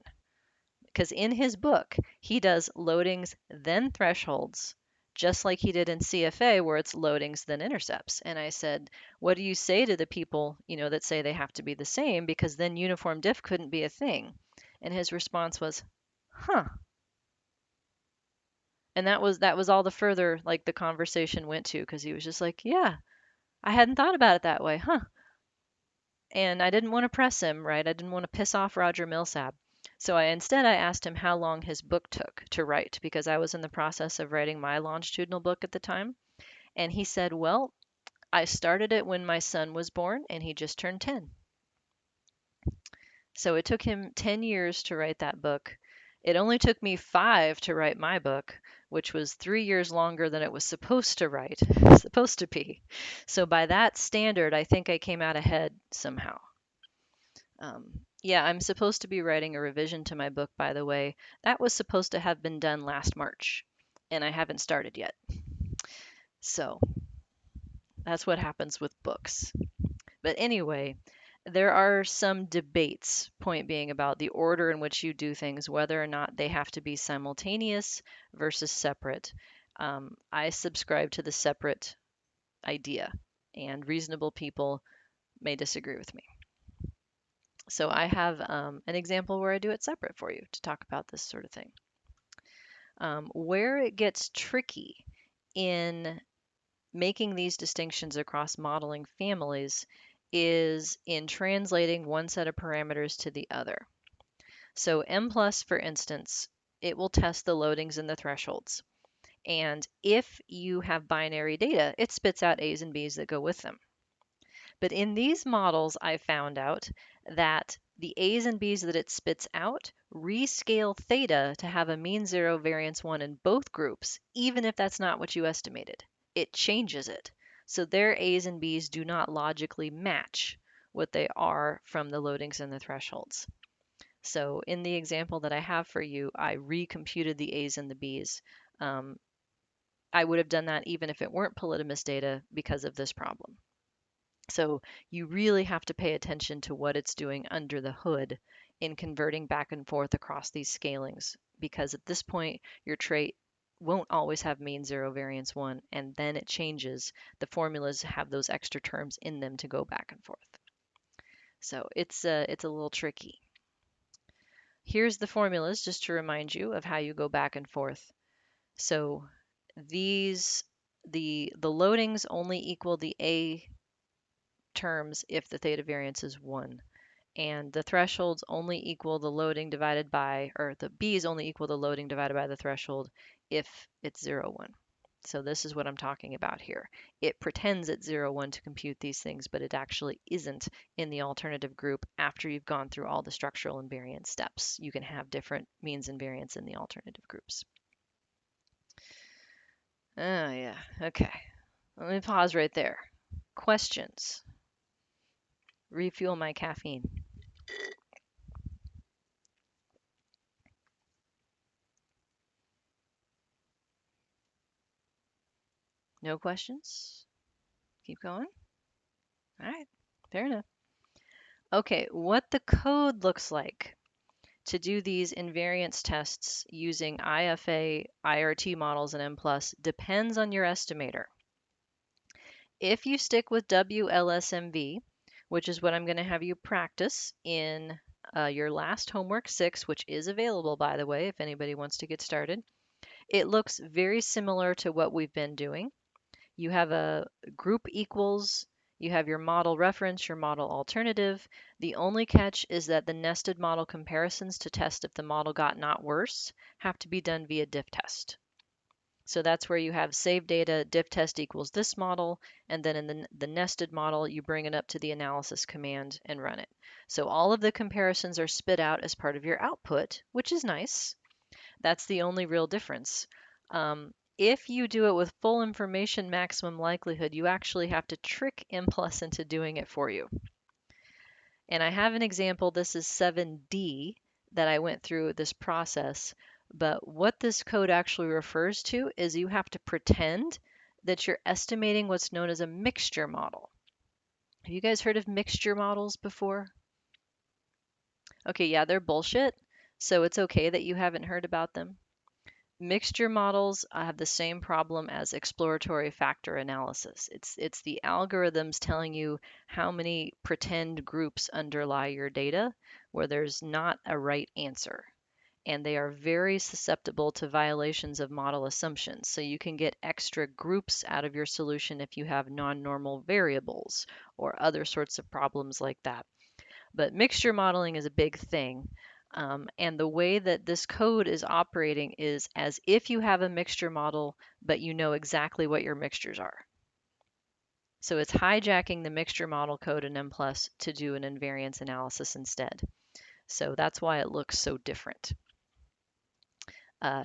Because in his book, he does loadings, then thresholds, just like he did in CFA, where it's loadings, then intercepts. And I said, what do you say to the people, that say they have to be the same? Because then uniform diff couldn't be a thing. And his response was, huh. And that was all the further like the conversation went to, because he was just like, yeah, I hadn't thought about it that way, huh? And I didn't want to press him, right? I didn't want to piss off Roger Millsap. So instead I asked him how long his book took to write because I was in the process of writing my longitudinal book at the time. And he said, well, I started it when my son was born and he just turned 10. So it took him 10 years to write that book. It only took me 5 to write my book, which was 3 years longer than it was supposed to write, supposed to be. So by that standard, I think I came out ahead somehow. Yeah, I'm supposed to be writing a revision to my book, by the way. That was supposed to have been done last March, and I haven't started yet. So that's what happens with books. But anyway, there are some debates, point being about the order in which you do things, whether or not they have to be simultaneous versus separate. I subscribe to the separate idea, and reasonable people may disagree with me. So I have an example where I do it separate for you to talk about this sort of thing. Where it gets tricky in making these distinctions across modeling families is in translating one set of parameters to the other. So M+, for instance, it will test the loadings and the thresholds. And if you have binary data, it spits out A's and B's that go with them. But in these models, I found out that the A's and B's that it spits out rescale theta to have a mean 0 variance 1 in both groups, even if that's not what you estimated. It changes it. So their A's and B's do not logically match what they are from the loadings and the thresholds. So in the example that I have for you, I recomputed the A's and the B's. I would have done that even if it weren't polytomous data because of this problem. So you really have to pay attention to what it's doing under the hood in converting back and forth across these scalings, because at this point, your trait won't always have mean 0 variance 1, and then it changes. The formulas have those extra terms in them to go back and forth. So it's a little tricky. Here's the formulas just to remind you of how you go back and forth. So these the loadings only equal the A terms if the theta variance is 1. And the thresholds only equal the loading divided by, or the B's only equal the loading divided by the threshold if it's 0, 1. So this is what I'm talking about here. It pretends it's 0, 1 to compute these things, but it actually isn't in the alternative group after you've gone through all the structural invariance steps. You can have different means and variance in the alternative groups. Oh, yeah. Okay. Let me pause right there. Questions? Refuel my caffeine. No questions? Keep going? All right, fair enough. Okay, what the code looks like to do these invariance tests using IFA, IRT models, and M+ depends on your estimator. If you stick with WLSMV, which is what I'm going to have you practice in your last homework 6, which is available, by the way, if anybody wants to get started, it looks very similar to what we've been doing. You have a group equals, you have your model reference, your model alternative. The only catch is that the nested model comparisons to test if the model got not worse have to be done via diff test. So that's where you have save data, diff test equals this model, and then in the nested model, you bring it up to the analysis command and run it. So all of the comparisons are spit out as part of your output, which is nice. That's the only real difference. If you do it with full information maximum likelihood, you actually have to trick M+ into doing it for you. And I have an example. This is 7D that I went through this process. But what this code actually refers to is you have to pretend that you're estimating what's known as a mixture model. Have you guys heard of mixture models before? Okay, yeah, they're bullshit. So it's okay that you haven't heard about them. Mixture models have the same problem as exploratory factor analysis. It's the algorithms telling you how many pretend groups underlie your data where there's not a right answer. And they are very susceptible to violations of model assumptions. So you can get extra groups out of your solution if you have non-normal variables or other sorts of problems like that. But mixture modeling is a big thing. And the way that this code is operating is as if you have a mixture model, but you know exactly what your mixtures are. So it's hijacking the mixture model code in M+ to do an invariance analysis instead. So that's why it looks so different.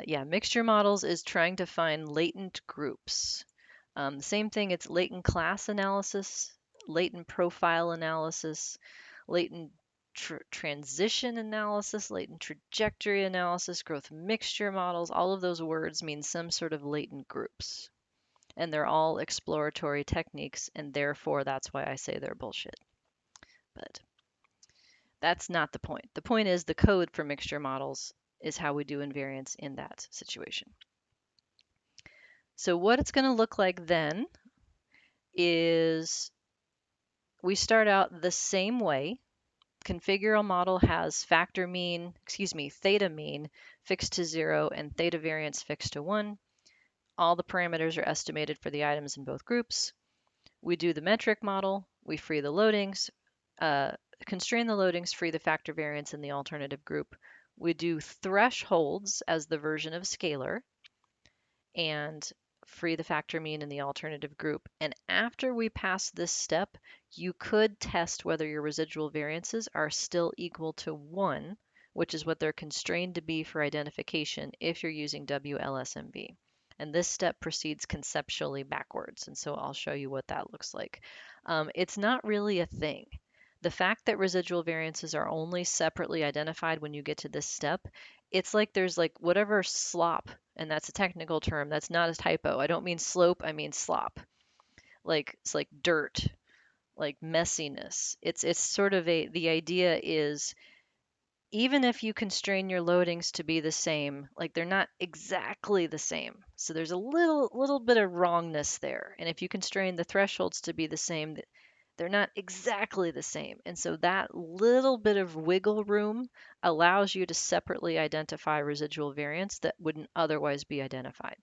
Yeah, mixture models is trying to find latent groups. Same thing, it's latent class analysis, latent profile analysis, latent transition analysis, latent trajectory analysis, growth mixture models. All of those words mean some sort of latent groups. And they're all exploratory techniques, and therefore that's why I say they're bullshit. But that's not the point. The point is the code for mixture models is how we do invariance in that situation. So what it's going to look like then is we start out the same way. Configural model has theta mean fixed to 0 and theta variance fixed to 1. All the parameters are estimated for the items in both groups. We do the metric model. We free the loadings, constrain the loadings, free the factor variance in the alternative group. We do thresholds as the version of scalar. And free the factor mean in the alternative group. And after we pass this step, you could test whether your residual variances are still equal to 1, which is what they're constrained to be for identification if you're using WLSMV. And this step proceeds conceptually backwards. And so I'll show you what that looks like. It's not really a thing. The fact that residual variances are only separately identified when you get to this step, it's like there's like whatever slop, and that's a technical term, that's not a typo. I don't mean slope, I mean slop. Like it's like dirt, like messiness. It's sort of the idea is even if you constrain your loadings to be the same, like they're not exactly the same. So there's a little bit of wrongness there. And if you constrain the thresholds to be the same, they're not exactly the same. And so that little bit of wiggle room allows you to separately identify residual variance that wouldn't otherwise be identified.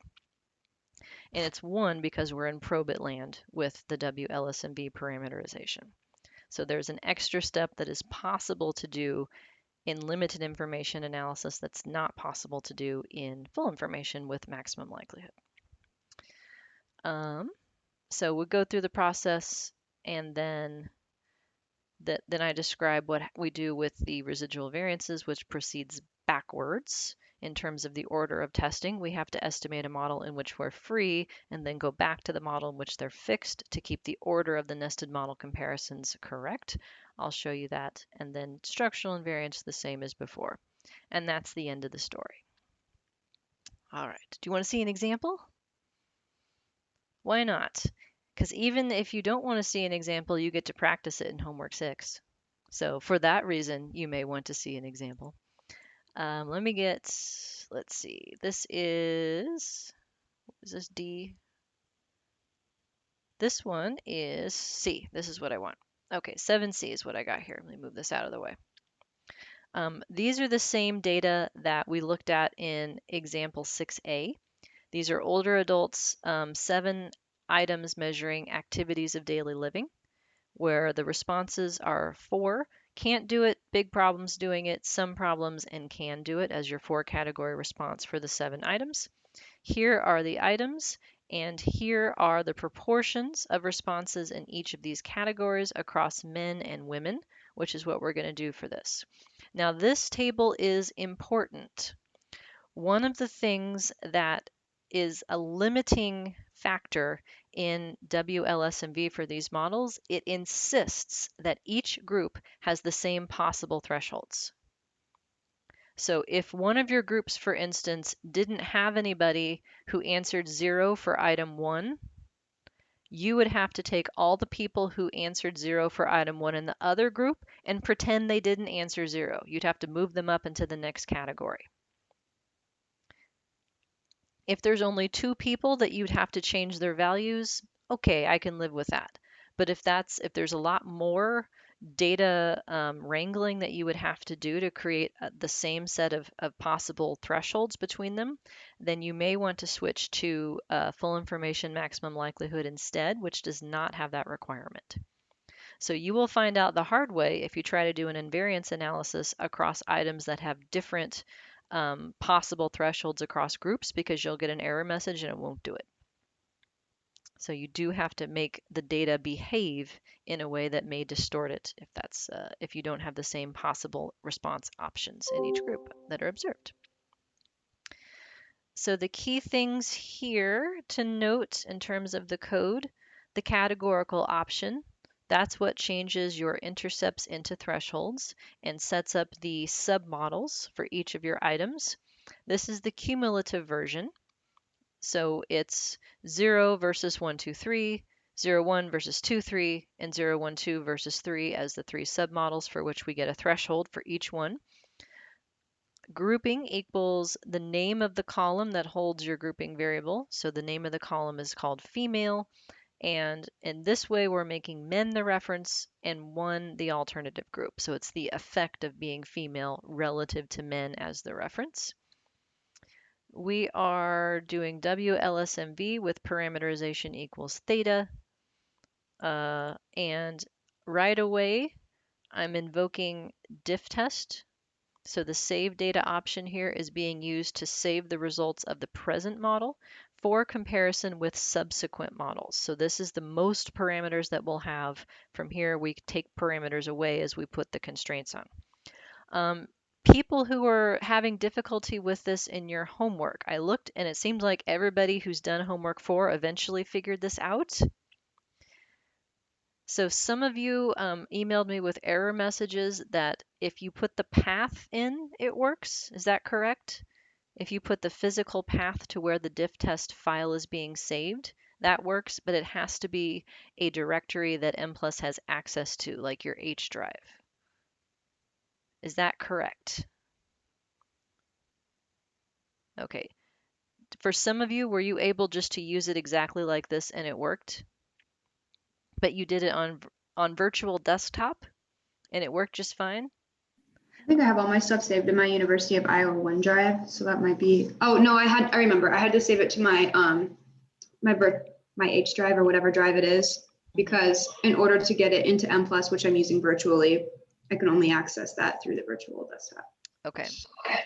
And it's 1 because we're in probit land with the WLSMV parameterization. So there's an extra step that is possible to do in limited information analysis that's not possible to do in full information with maximum likelihood. So we'll go through the process, and then I describe what we do with the residual variances, which proceeds backwards in terms of the order of testing. We have to estimate a model in which we're free and then go back to the model in which they're fixed to keep the order of the nested model comparisons correct. I'll show you that. And then structural invariance the same as before. And that's the end of the story. All right. Do you want to see an example? Why not? Because even if you don't want to see an example, you get to practice it in homework 6. So for that reason, you may want to see an example. Let's see, is this D? This one is C. This is what I want. Okay, 7C is what I got here. Let me move this out of the way. These are the same data that we looked at in example 6A. These are older adults, 7 items measuring activities of daily living, where the responses are 4, can't do it, big problems doing it, some problems, and can do it as your 4-category response for the 7 items. Here are the items, and here are the proportions of responses in each of these categories across men and women, which is what we're going to do for this. Now, this table is important. One of the things that is a limiting factor in WLSMV for these models, it insists that each group has the same possible thresholds. So if one of your groups, for instance, didn't have anybody who answered 0 for item 1, you would have to take all the people who answered 0 for item 1 in the other group and pretend they didn't answer 0. You'd have to move them up into the next category. If there's only 2 people that you'd have to change their values, okay, I can live with that. But if there's a lot more data wrangling that you would have to do to create the same set of possible thresholds between them, then you may want to switch to full information maximum likelihood instead, which does not have that requirement. So you will find out the hard way if you try to do an invariance analysis across items that have different possible thresholds across groups, because you'll get an error message and it won't do it. So you do have to make the data behave in a way that may distort it if you don't have the same possible response options in each group that are observed. So the key things here to note in terms of the code, the categorical option, that's what changes your intercepts into thresholds and sets up the submodels for each of your items. This is the cumulative version. So it's 0 versus 1, 2, 3, 0, 1 versus 2, 3, and 0, 1, 2 versus 3 as the 3 submodels for which we get a threshold for each one. Grouping equals the name of the column that holds your grouping variable. So the name of the column is called female. And in this way, we're making men the reference and 1 the alternative group. So it's the effect of being female relative to men as the reference. We are doing WLSMV with parameterization equals theta. And right away, I'm invoking diff test. So the save data option here is being used to save the results of the present model for comparison with subsequent models. So this is the most parameters that we'll have. From here, we take parameters away as we put the constraints on. People who are having difficulty with this in your homework, I looked and it seems like everybody who's done homework 4 eventually figured this out. So some of you emailed me with error messages that if you put the path in, it works. Is that correct? If you put the physical path to where the diff test file is being saved, that works, but it has to be a directory that M+ has access to, like your H drive. Is that correct? Okay. For some of you, were you able just to use it exactly like this and it worked? But you did it on virtual desktop and it worked just fine? I think I have all my stuff saved in my University of Iowa OneDrive, so that might be. Oh no, I remember I had to save it to my my H drive or whatever drive it is, because in order to get it into M+, which I'm using virtually, I can only access that through the virtual desktop. Okay.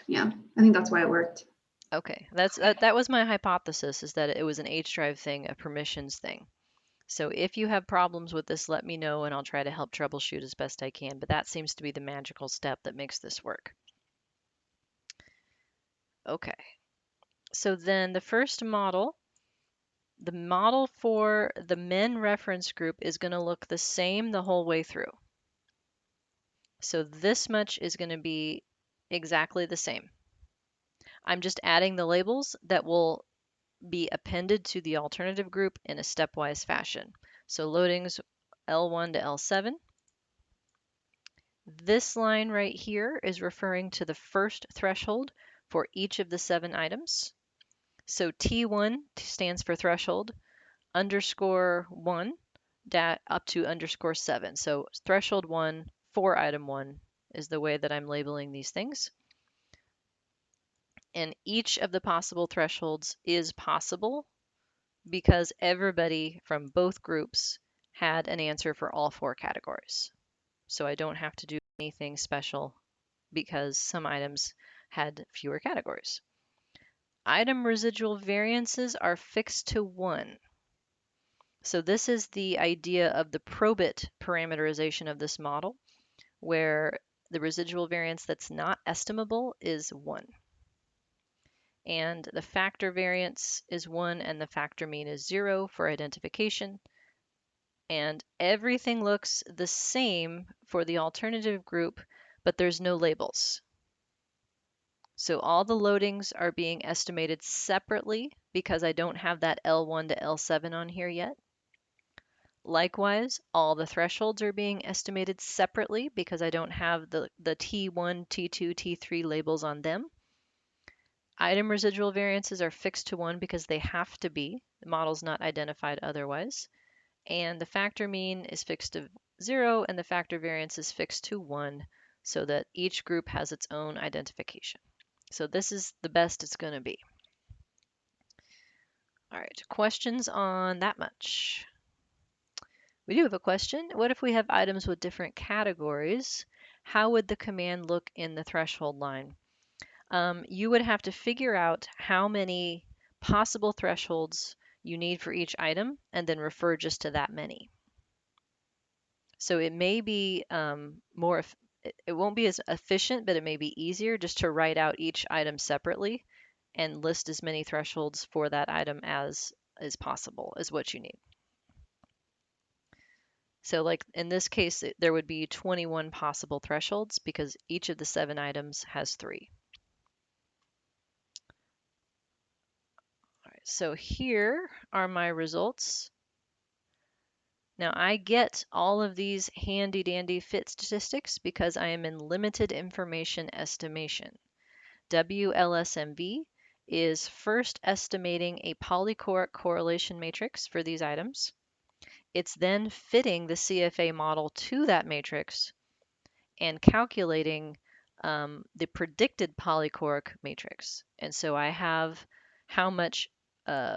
Yeah, I think that's why it worked. Okay, that was my hypothesis, is that it was an H drive thing, a permissions thing. So if you have problems with this, let me know and I'll try to help troubleshoot as best I can. But that seems to be the magical step that makes this work. Okay, so then the first model, the model for the men reference group is going to look the same the whole way through. So this much is going to be exactly the same. I'm just adding the labels that will be appended to the alternative group in a stepwise fashion. So loadings L1 to L7. This line right here is referring to the first threshold for each of the 7 items. So T1 stands for threshold, underscore 1 up to underscore 7. So threshold 1 for item 1 is the way that I'm labeling these things. And each of the possible thresholds is possible because everybody from both groups had an answer for all 4 categories. So I don't have to do anything special because some items had fewer categories. Item residual variances are fixed to 1. So this is the idea of the probit parameterization of this model, where the residual variance that's not estimable is 1. And the factor variance is 1 and the factor mean is 0 for identification. And everything looks the same for the alternative group, but there's no labels. So all the loadings are being estimated separately because I don't have that L1 to L7 on here yet. Likewise, all the thresholds are being estimated separately because I don't have the T1, T2, T3 labels on them. Item residual variances are fixed to 1 because they have to be. The model's not identified otherwise. And the factor mean is fixed to 0 and the factor variance is fixed to 1 so that each group has its own identification. So this is the best it's going to be. All right, questions on that much? We do have a question. What if we have items with different categories? How would the command look in the threshold line? You would have to figure out how many possible thresholds you need for each item and then refer just to that many. So it may be it won't be as efficient, but it may be easier just to write out each item separately and list as many thresholds for that item as is possible is what you need. So like in this case, there would be 21 possible thresholds because each of the 7 items has 3. All right, so here are my results. Now I get all of these handy dandy fit statistics because I am in limited information estimation. WLSMV is first estimating a polychoric correlation matrix for these items. It's then fitting the CFA model to that matrix and calculating the predicted polychoric matrix. And so I have how much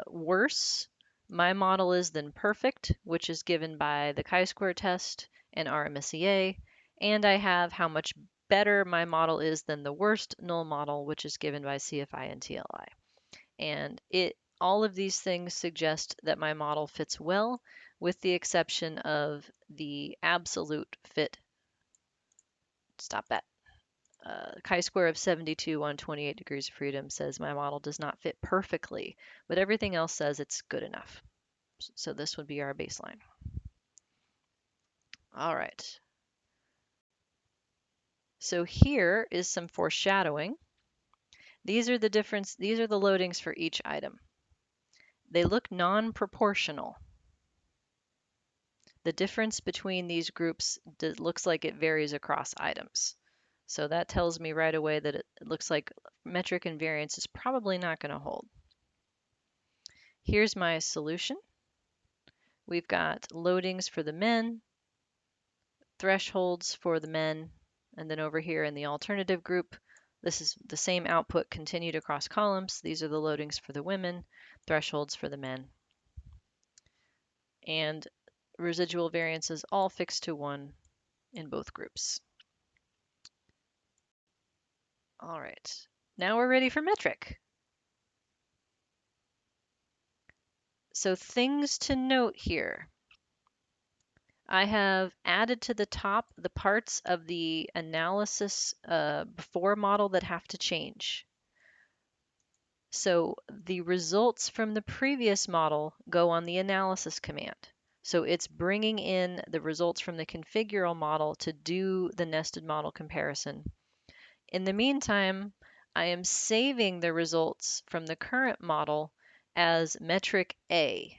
worse my model is than perfect, which is given by the chi-square test and RMSEA, and I have how much better my model is than the worst null model, which is given by CFI and TLI. And all of these things suggest that my model fits well, with the exception of the absolute fit. Stop that. Chi-square of 72 on 28 degrees of freedom says my model does not fit perfectly, but everything else says it's good enough. So this would be our baseline. All right. So here is some foreshadowing. These are the loadings for each item. They look non-proportional. The difference between these groups looks like it varies across items. So that tells me right away that it looks like metric and variance is probably not going to hold. Here's my solution. We've got loadings for the men, thresholds for the men, and then over here in the alternative group, this is the same output continued across columns. These are the loadings for the women, thresholds for the men. And residual variances all fixed to 1 in both groups. All right, now we're ready for metric. So things to note here. I have added to the top the parts of the analysis before model that have to change. So the results from the previous model go on the analysis command. So it's bringing in the results from the configural model to do the nested model comparison. In the meantime, I am saving the results from the current model as metric A.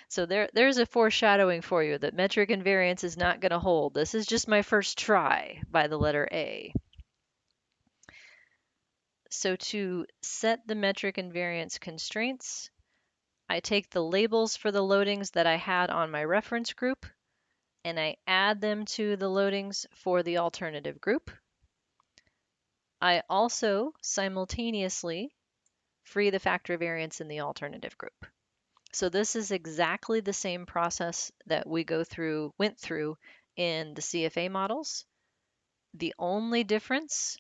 So there's a foreshadowing for you that metric and variance is not going to hold. This is just my first try by the letter A. So to set the metric and variance constraints, I take the labels for the loadings that I had on my reference group, and I add them to the loadings for the alternative group. I also simultaneously free the factor variance in the alternative group. So this is exactly the same process that we went through in the CFA models. The only difference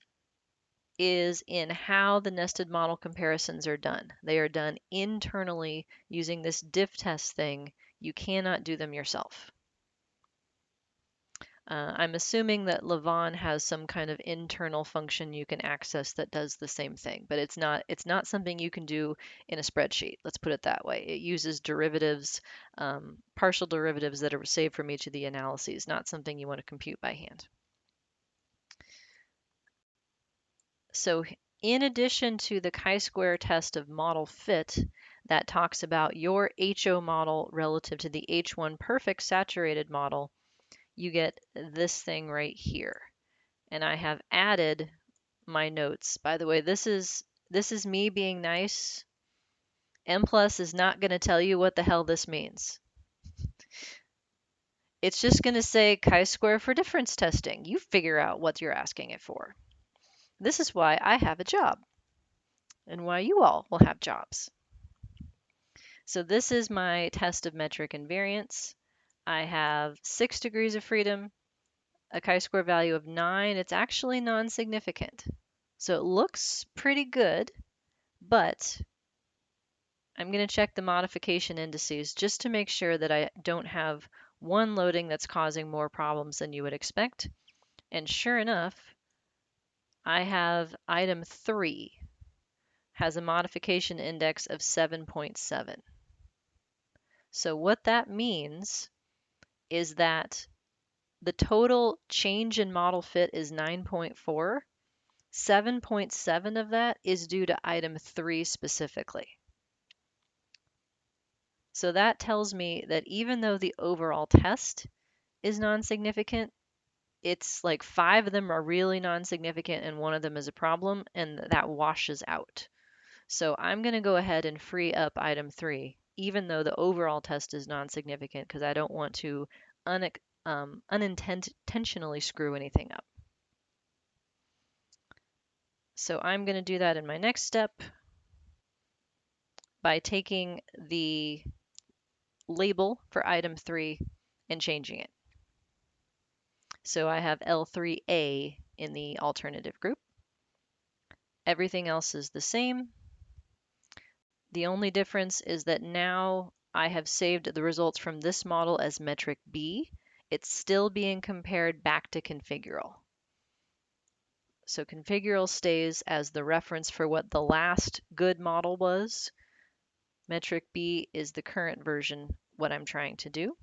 is in how the nested model comparisons are done. They are done internally using this diff test thing. You cannot do them yourself. I'm assuming that Lavon has some kind of internal function you can access that does the same thing, but it's not something you can do in a spreadsheet. Let's put it that way. It uses derivatives, partial derivatives that are saved from each of the analyses, not something you want to compute by hand. So in addition to the chi-square test of model fit that talks about your HO model relative to the H1 perfect saturated model, you get this thing right here. And I have added my notes. By the way, this is me being nice. M+ is not going to tell you what the hell this means. It's just going to say chi-square for difference testing. You figure out what you're asking it for. This is why I have a job and why you all will have jobs. So this is my test of metric and variance. I have 6 degrees of freedom, a chi-square value of 9. It's actually non-significant. So it looks pretty good, but I'm going to check the modification indices just to make sure that I don't have one loading that's causing more problems than you would expect. And sure enough, I have item 3 has a modification index of 7.7. So what that means is that the total change in model fit is 9.4. 7.7 of that is due to item 3 specifically. So that tells me that even though the overall test is non-significant, it's like 5 of them are really non-significant and 1 of them is a problem, and that washes out. So I'm going to go ahead and free up item 3, even though the overall test is non-significant, because I don't want to unintentionally screw anything up. So I'm going to do that in my next step by taking the label for item 3 and changing it. So I have L3A in the alternative group. Everything else is the same. The only difference is that now I have saved the results from this model as metric B. It's still being compared back to configural. So configural stays as the reference for what the last good model was. Metric B is the current version, what I'm trying to do.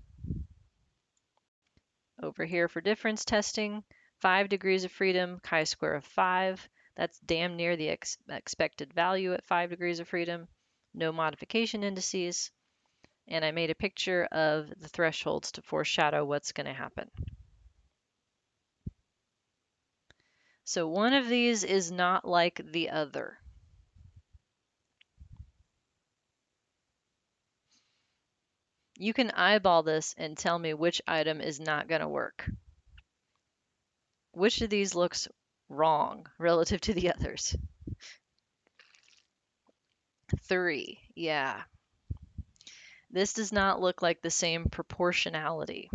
Over here for difference testing, 5 degrees of freedom, chi-square of 5. That's damn near the expected value at 5 degrees of freedom. No modification indices. And I made a picture of the thresholds to foreshadow what's going to happen. So one of these is not like the other. You can eyeball this and tell me which item is not going to work. Which of these looks wrong relative to the others? 3, yeah. This does not look like the same proportionality.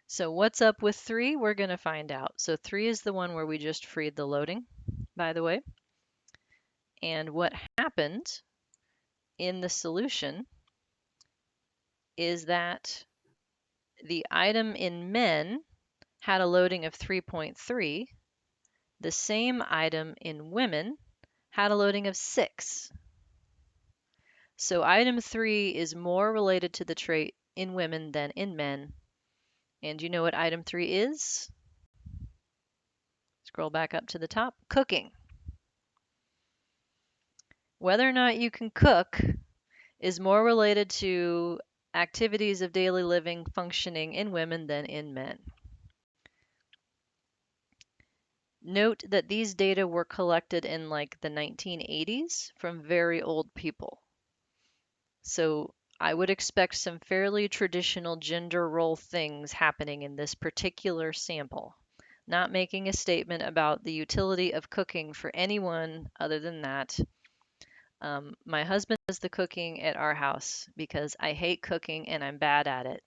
So what's up with 3? We're going to find out. So 3 is the one where we just freed the loading, by the way. And what happened in the solution is that the item in men had a loading of 3.3. The same item in women had a loading of 6. So item 3 is more related to the trait in women than in men. And you know what item 3 is? Scroll back up to the top. Cooking. Whether or not you can cook is more related to activities of daily living functioning in women than in men. Note that these data were collected in like the 1980s from very old people. So I would expect some fairly traditional gender role things happening in this particular sample. Not making a statement about the utility of cooking for anyone other than that. My husband does the cooking at our house because I hate cooking and I'm bad at it.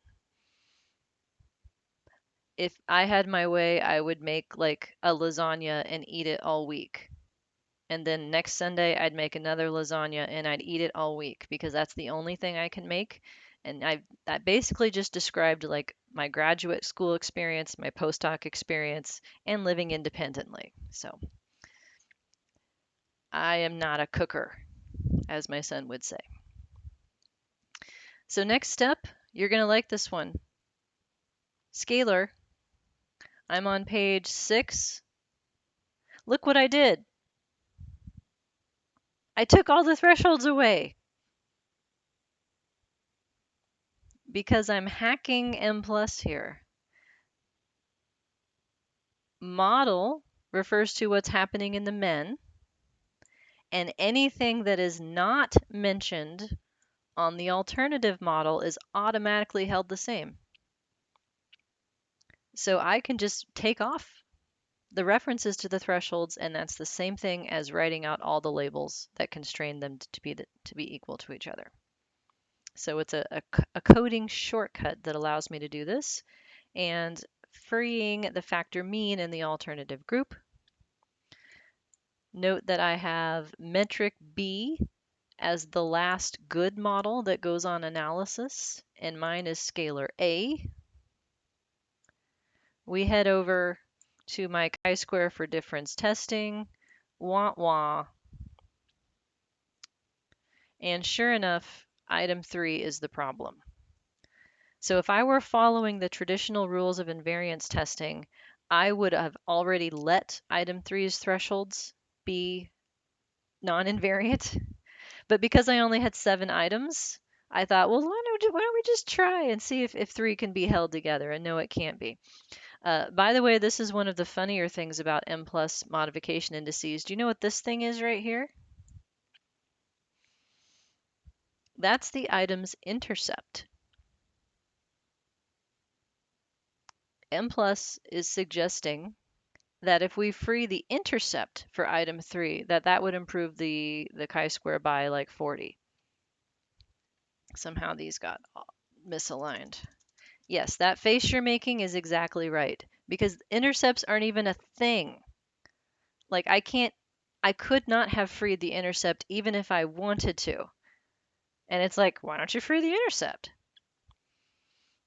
If I had my way, I would make like a lasagna and eat it all week. And then next Sunday, I'd make another lasagna and I'd eat it all week because that's the only thing I can make. And I basically just described like my graduate school experience, my postdoc experience, and living independently. So I am not a cooker, as my son would say. So next step, you're going to like this one. Scalar. I'm on page 6. Look what I did. I took all the thresholds away because I'm hacking M plus here. Model refers to what's happening in the men, and anything that is not mentioned on the alternative model is automatically held the same. So I can just take off the references to the thresholds, and that's the same thing as writing out all the labels that constrain them to be equal to each other. So it's a coding shortcut that allows me to do this, and freeing the factor mean in the alternative group. Note that I have metric B as the last good model that goes on analysis, and mine is scalar A. We head over to my chi-square for difference testing, wah wah. And sure enough, item 3 is the problem. So if I were following the traditional rules of invariance testing, I would have already let item 3's thresholds be non-invariant. But because I only had 7 items, I thought, well, why don't we just try and see if 3 can be held together? And no, it can't be. By the way, this is one of the funnier things about M plus modification indices. Do you know what this thing is right here? That's the item's intercept. M plus is suggesting that if we free the intercept for item 3, that would improve the chi-square by like 40. Somehow these got misaligned. Yes, that face you're making is exactly right, because intercepts aren't even a thing. Like I can't I could not have freed the intercept even if I wanted to. And it's like, why don't you free the intercept?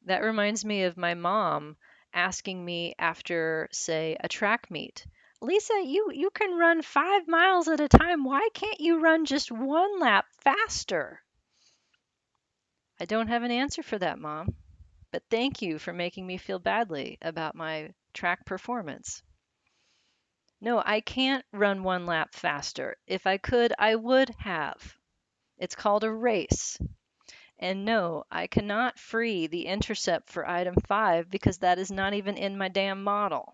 That reminds me of my mom asking me after, say, a track meet. Lisa, you can run 5 miles at a time. Why can't you run just one lap faster? I don't have an answer for that, Mom, but thank you for making me feel badly about my track performance. No, I can't run one lap faster. If I could, I would have. It's called a race. And no, I cannot free the intercept for item 5 because that is not even in my damn model.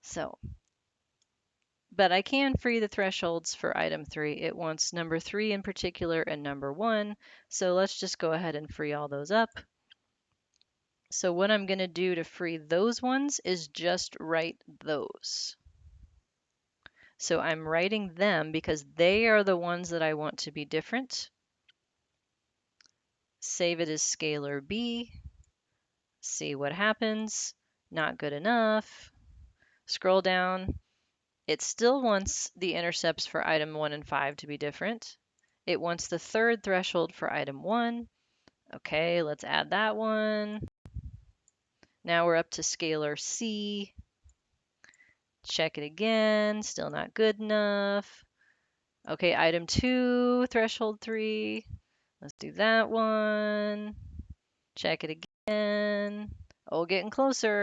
So, but I can free the thresholds for item 3. It wants number 3 in particular and number 1. So let's just go ahead and free all those up. So what I'm going to do to free those ones is just write those. So I'm writing them because they are the ones that I want to be different. Save it as scalar B. See what happens. Not good enough. Scroll down. It still wants the intercepts for item 1 and 5 to be different. It wants the third threshold for item 1. Okay, let's add that one. Now we're up to scalar C. Check it again. Still not good enough. Okay, item 2, threshold 3. Let's do that one. Check it again. Oh, getting closer.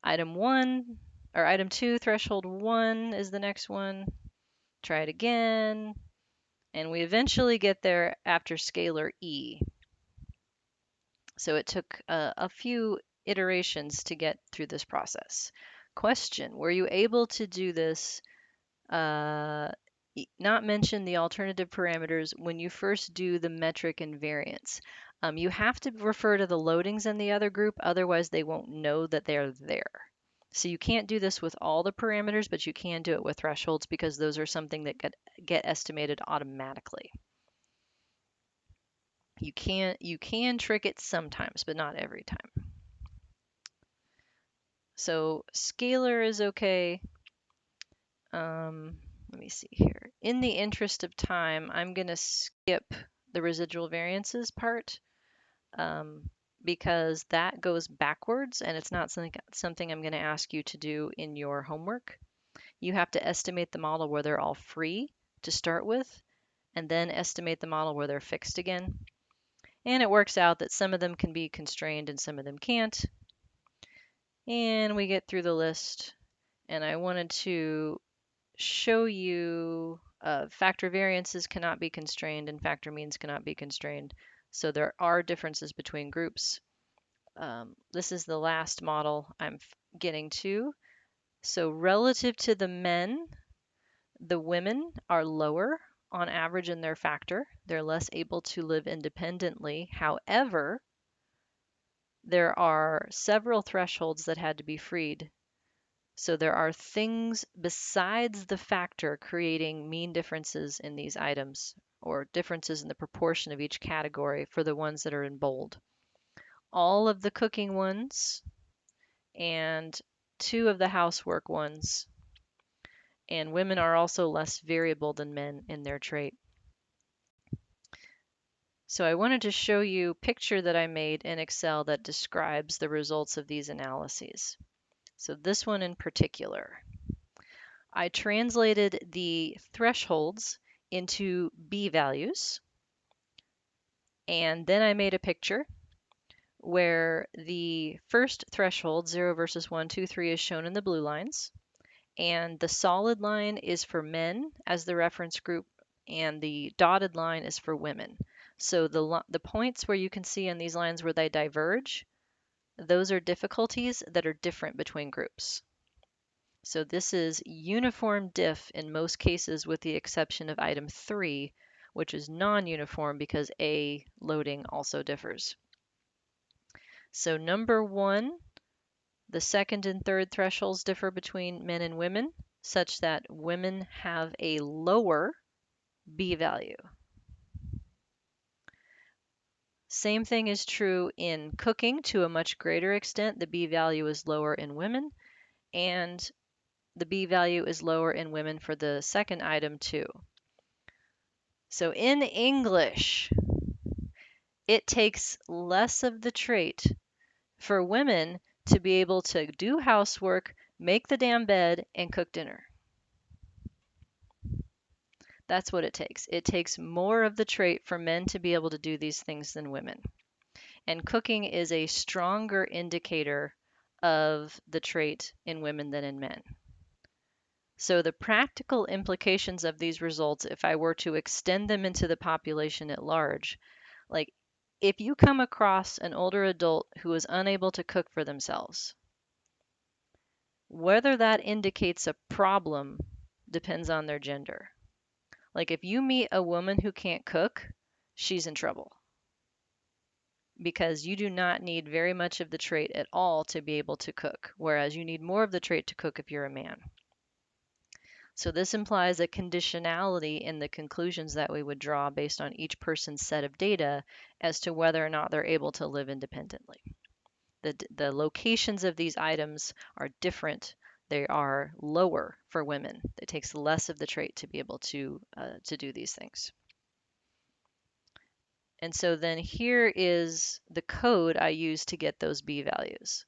Item 1, or item 2, threshold 1 is the next one. Try it again. And we eventually get there after scalar E. So it took a few iterations to get through this process. Question, were you able to do this, not mention the alternative parameters when you first do the metric invariance? You have to refer to the loadings in the other group, otherwise they won't know that they're there. So you can't do this with all the parameters, but you can do it with thresholds because those are something that get estimated automatically. You can trick it sometimes, but not every time. So scalar is okay. Let me see here. In the interest of time, I'm going to skip the residual variances part because that goes backwards and it's not something I'm going to ask you to do in your homework. You have to estimate the model where they're all free to start with, and then estimate the model where they're fixed again. And it works out that some of them can be constrained and some of them can't. And we get through the list, and I wanted to show you factor variances cannot be constrained and factor means cannot be constrained. So there are differences between groups. This is the last model I'm getting to. So relative to the men, the women are lower on average in their factor. They're less able to live independently. However, there are several thresholds that had to be freed. So there are things besides the factor creating mean differences in these items, or differences in the proportion of each category for the ones that are in bold. All of the cooking ones and 2 of the housework ones. And women are also less variable than men in their trait. So I wanted to show you a picture that I made in Excel that describes the results of these analyses. So this one in particular. I translated the thresholds into B values, and then I made a picture where the first threshold, 0 versus 1, 2, 3, is shown in the blue lines, and the solid line is for men as the reference group, and the dotted line is for women. So the points where you can see on these lines where they diverge, those are difficulties that are different between groups. So this is uniform diff in most cases with the exception of item 3, which is non-uniform because A loading also differs. So number 1, the second and third thresholds differ between men and women such that women have a lower B value. Same thing is true in cooking to a much greater extent. The B value is lower in women, and the B value is lower in women for the second item too. So in English, it takes less of the trait for women to be able to do housework, make the damn bed, and cook dinner. That's what it takes. It takes more of the trait for men to be able to do these things than women. And cooking is a stronger indicator of the trait in women than in men. So the practical implications of these results, if I were to extend them into the population at large, like if you come across an older adult who is unable to cook for themselves, whether that indicates a problem depends on their gender. Like if you meet a woman who can't cook, she's in trouble because you do not need very much of the trait at all to be able to cook, whereas you need more of the trait to cook if you're a man. So this implies a conditionality in the conclusions that we would draw based on each person's set of data as to whether or not they're able to live independently. The locations of these items are different. They are lower for women. It takes less of the trait to be able to do these things. And so then here is the code I used to get those B values.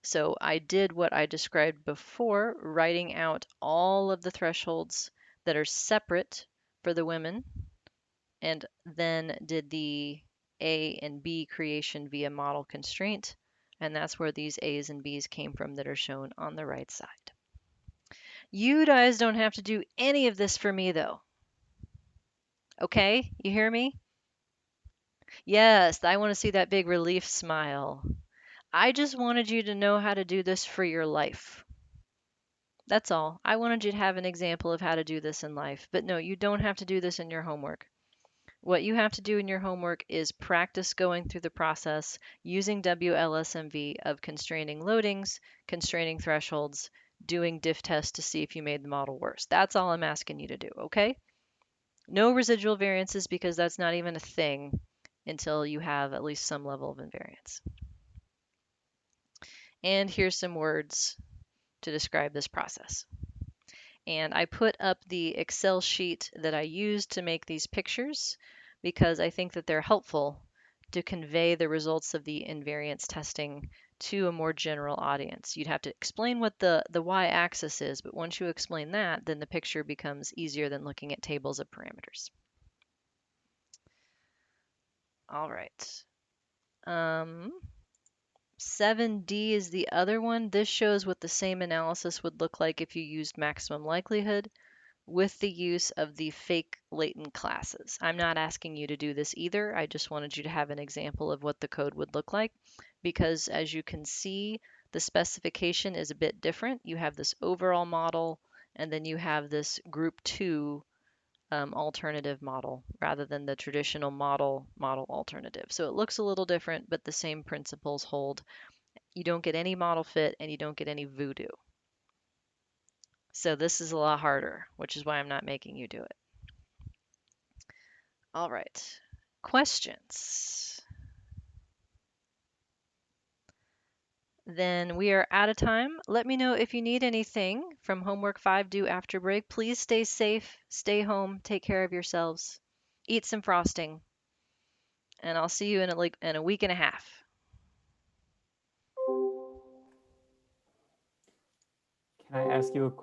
So I did what I described before, writing out all of the thresholds that are separate for the women, and then did the A and B creation via model constraint. And that's where these A's and B's came from that are shown on the right side. You guys don't have to do any of this for me though. Okay, you hear me? Yes, I want to see that big relief smile. I just wanted you to know how to do this for your life. That's all. I wanted you to have an example of how to do this in life. But no, you don't have to do this in your homework. What you have to do in your homework is practice going through the process using WLSMV of constraining loadings, constraining thresholds, doing diff tests to see if you made the model worse. That's all I'm asking you to do, okay? No residual variances because that's not even a thing until you have at least some level of invariance. And here's some words to describe this process. And I put up the Excel sheet that I used to make these pictures because I think that they're helpful to convey the results of the invariance testing to a more general audience. You'd have to explain what the y-axis is, but once you explain that, then the picture becomes easier than looking at tables of parameters. All right. 7D is the other one. This shows what the same analysis would look like if you used maximum likelihood with the use of the fake latent classes. I'm not asking you to do this either. I just wanted you to have an example of what the code would look like because as you can see, the specification is a bit different. You have this overall model and then you have this group 2 alternative model rather than the traditional model alternative. So it looks a little different, but the same principles hold. You don't get any model fit and you don't get any voodoo. So this is a lot harder, which is why I'm not making you do it. All right, questions? Then we are out of time. Let me know if you need anything from Homework 5 due after break. Please stay safe, stay home, take care of yourselves, eat some frosting, and I'll see you in a week and a half. Can I ask you a question?